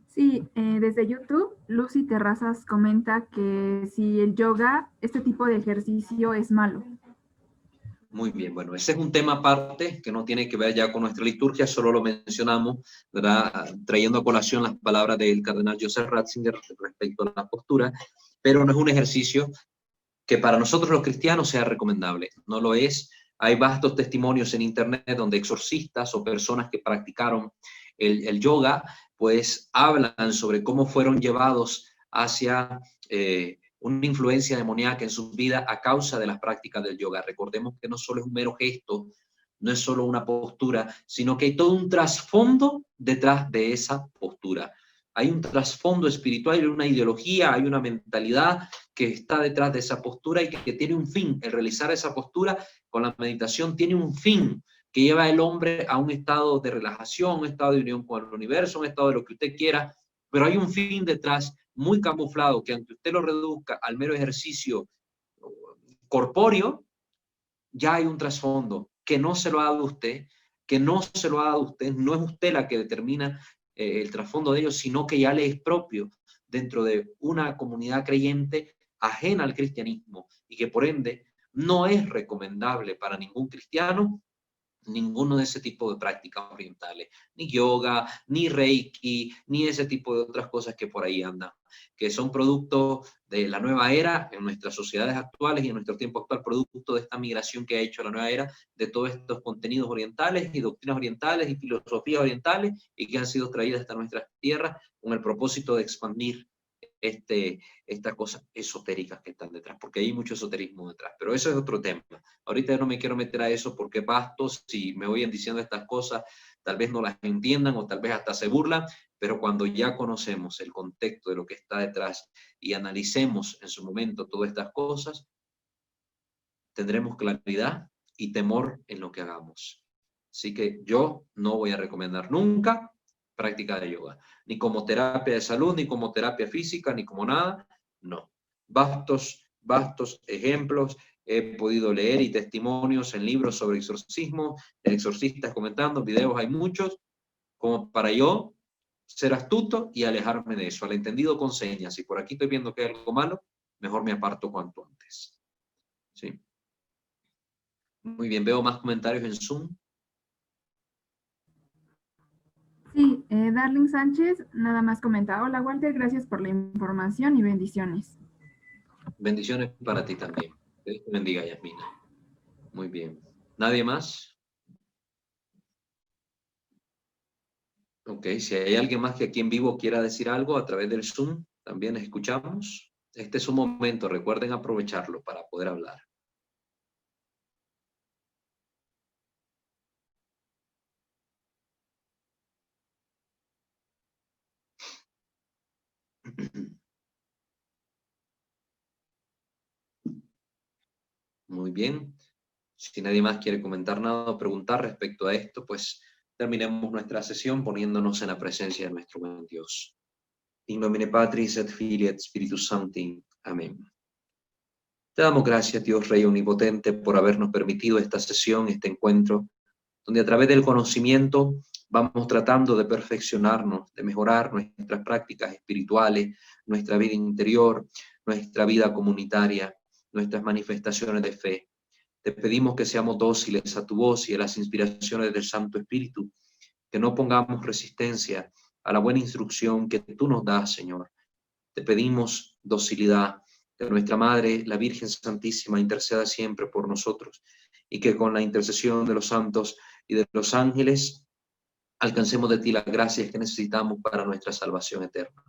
Sí, desde YouTube, Lucy Terrazas comenta que si el yoga, este tipo de ejercicio es malo. Muy bien, bueno, ese es un tema aparte que no tiene que ver ya con nuestra liturgia, solo lo mencionamos, ¿verdad? Trayendo a colación las palabras del cardenal Joseph Ratzinger respecto a la postura, pero no es un ejercicio que para nosotros los cristianos sea recomendable, no lo es. Hay vastos testimonios en internet donde exorcistas o personas que practicaron el yoga, pues hablan sobre cómo fueron llevados hacia una influencia demoníaca en su vida a causa de las prácticas del yoga. Recordemos que no solo es un mero gesto, no es solo una postura, sino que hay todo un trasfondo detrás de esa postura. Hay un trasfondo espiritual, hay una ideología, hay una mentalidad que está detrás de esa postura y que tiene un fin. El realizar esa postura con la meditación tiene un fin que lleva al hombre a un estado de relajación, un estado de unión con el universo, un estado de lo que usted quiera, pero hay un fin detrás muy camuflado que aunque usted lo reduzca al mero ejercicio corpóreo, ya hay un trasfondo que no se lo ha dado usted, no es usted la que determina el trasfondo de ellos, sino que ya le es propio dentro de una comunidad creyente ajena al cristianismo y que por ende no es recomendable para ningún cristiano ninguno de ese tipo de prácticas orientales, ni yoga, ni reiki, ni ese tipo de otras cosas que por ahí andan, que son producto de la nueva era en nuestras sociedades actuales y en nuestro tiempo actual, producto de esta migración que ha hecho la nueva era de todos estos contenidos orientales y doctrinas orientales y filosofías orientales y que han sido traídas hasta nuestras tierras con el propósito de expandir estas cosas esotéricas que están detrás, porque hay mucho esoterismo detrás, pero eso es otro tema. Ahorita yo no me quiero meter a eso porque basto, si me oyen diciendo estas cosas, tal vez no las entiendan o tal vez hasta se burlan, pero cuando ya conocemos el contexto de lo que está detrás y analicemos en su momento todas estas cosas, tendremos claridad y temor en lo que hagamos. Así que yo no voy a recomendar nunca práctica de yoga, ni como terapia de salud, ni como terapia física, ni como nada, no. Vastos ejemplos he podido leer y testimonios en libros sobre exorcismo, exorcistas comentando, videos hay muchos, como para yo ser astuto y alejarme de eso, al entendido con señas. Si por aquí estoy viendo que hay algo malo, mejor me aparto cuanto antes. ¿Sí? Muy bien, veo más comentarios en Zoom. Sí, Darling Sánchez nada más comenta: hola Walter, gracias por la información y bendiciones. Bendiciones para ti también. Que Dios te bendiga, Yasmina. Muy bien. ¿Nadie más? Ok, si hay alguien más que aquí en vivo quiera decir algo a través del Zoom, también escuchamos. Este es un momento, recuerden aprovecharlo para poder hablar. Muy bien. Si nadie más quiere comentar nada o preguntar respecto a esto, pues terminemos nuestra sesión poniéndonos en la presencia de nuestro buen Dios. In nomine Patris et Filii et Spiritus Sancti. Amén. Te damos gracias, Dios Rey Omnipotente, por habernos permitido esta sesión, este encuentro, donde a través del conocimiento vamos tratando de perfeccionarnos, de mejorar nuestras prácticas espirituales, nuestra vida interior, nuestra vida comunitaria, nuestras manifestaciones de fe. Te pedimos que seamos dóciles a tu voz y a las inspiraciones del Santo Espíritu, que no pongamos resistencia a la buena instrucción que tú nos das, Señor. Te pedimos docilidad, que nuestra Madre, la Virgen Santísima, interceda siempre por nosotros y que con la intercesión de los santos y de los ángeles alcancemos de ti las gracias que necesitamos para nuestra salvación eterna.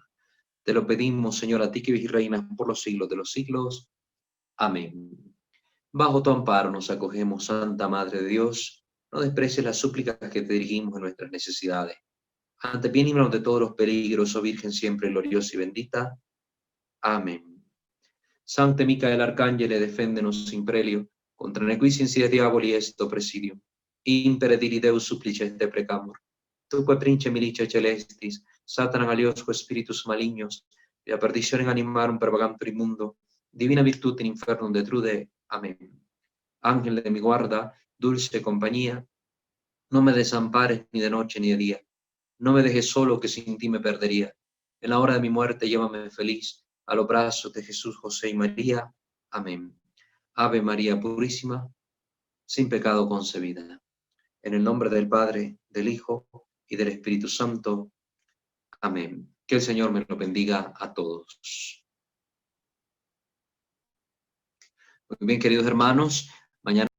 Te lo pedimos, Señor, a ti que vives y reinas por los siglos de los siglos. Amén. Bajo tu amparo nos acogemos, Santa Madre de Dios. No desprecies las súplicas que te dirigimos en nuestras necesidades. Ante bien y de todos los peligros, oh Virgen siempre gloriosa y bendita. Amén. Sancte Micael Arcangele, defendenos in prelio, contra nequis insides diaboli est presidium. Impere diri Deus supplicete precamur. Tuque prince milicia celestis, Satanan aliosque spiritus malignos, et a perditionem animarum pervagantur in mundo, divina virtute in infernum detrude. Amén. Ángel de mi guarda, dulce compañía, no me desampares ni de noche ni de día. No me dejes solo, que sin ti me perdería. En la hora de mi muerte llévame feliz a los brazos de Jesús, José y María. Amén. Ave María Purísima, sin pecado concebida. En el nombre del Padre, del Hijo y del Espíritu Santo. Amén. Que el Señor me lo bendiga a todos. Muy bien, queridos hermanos, mañana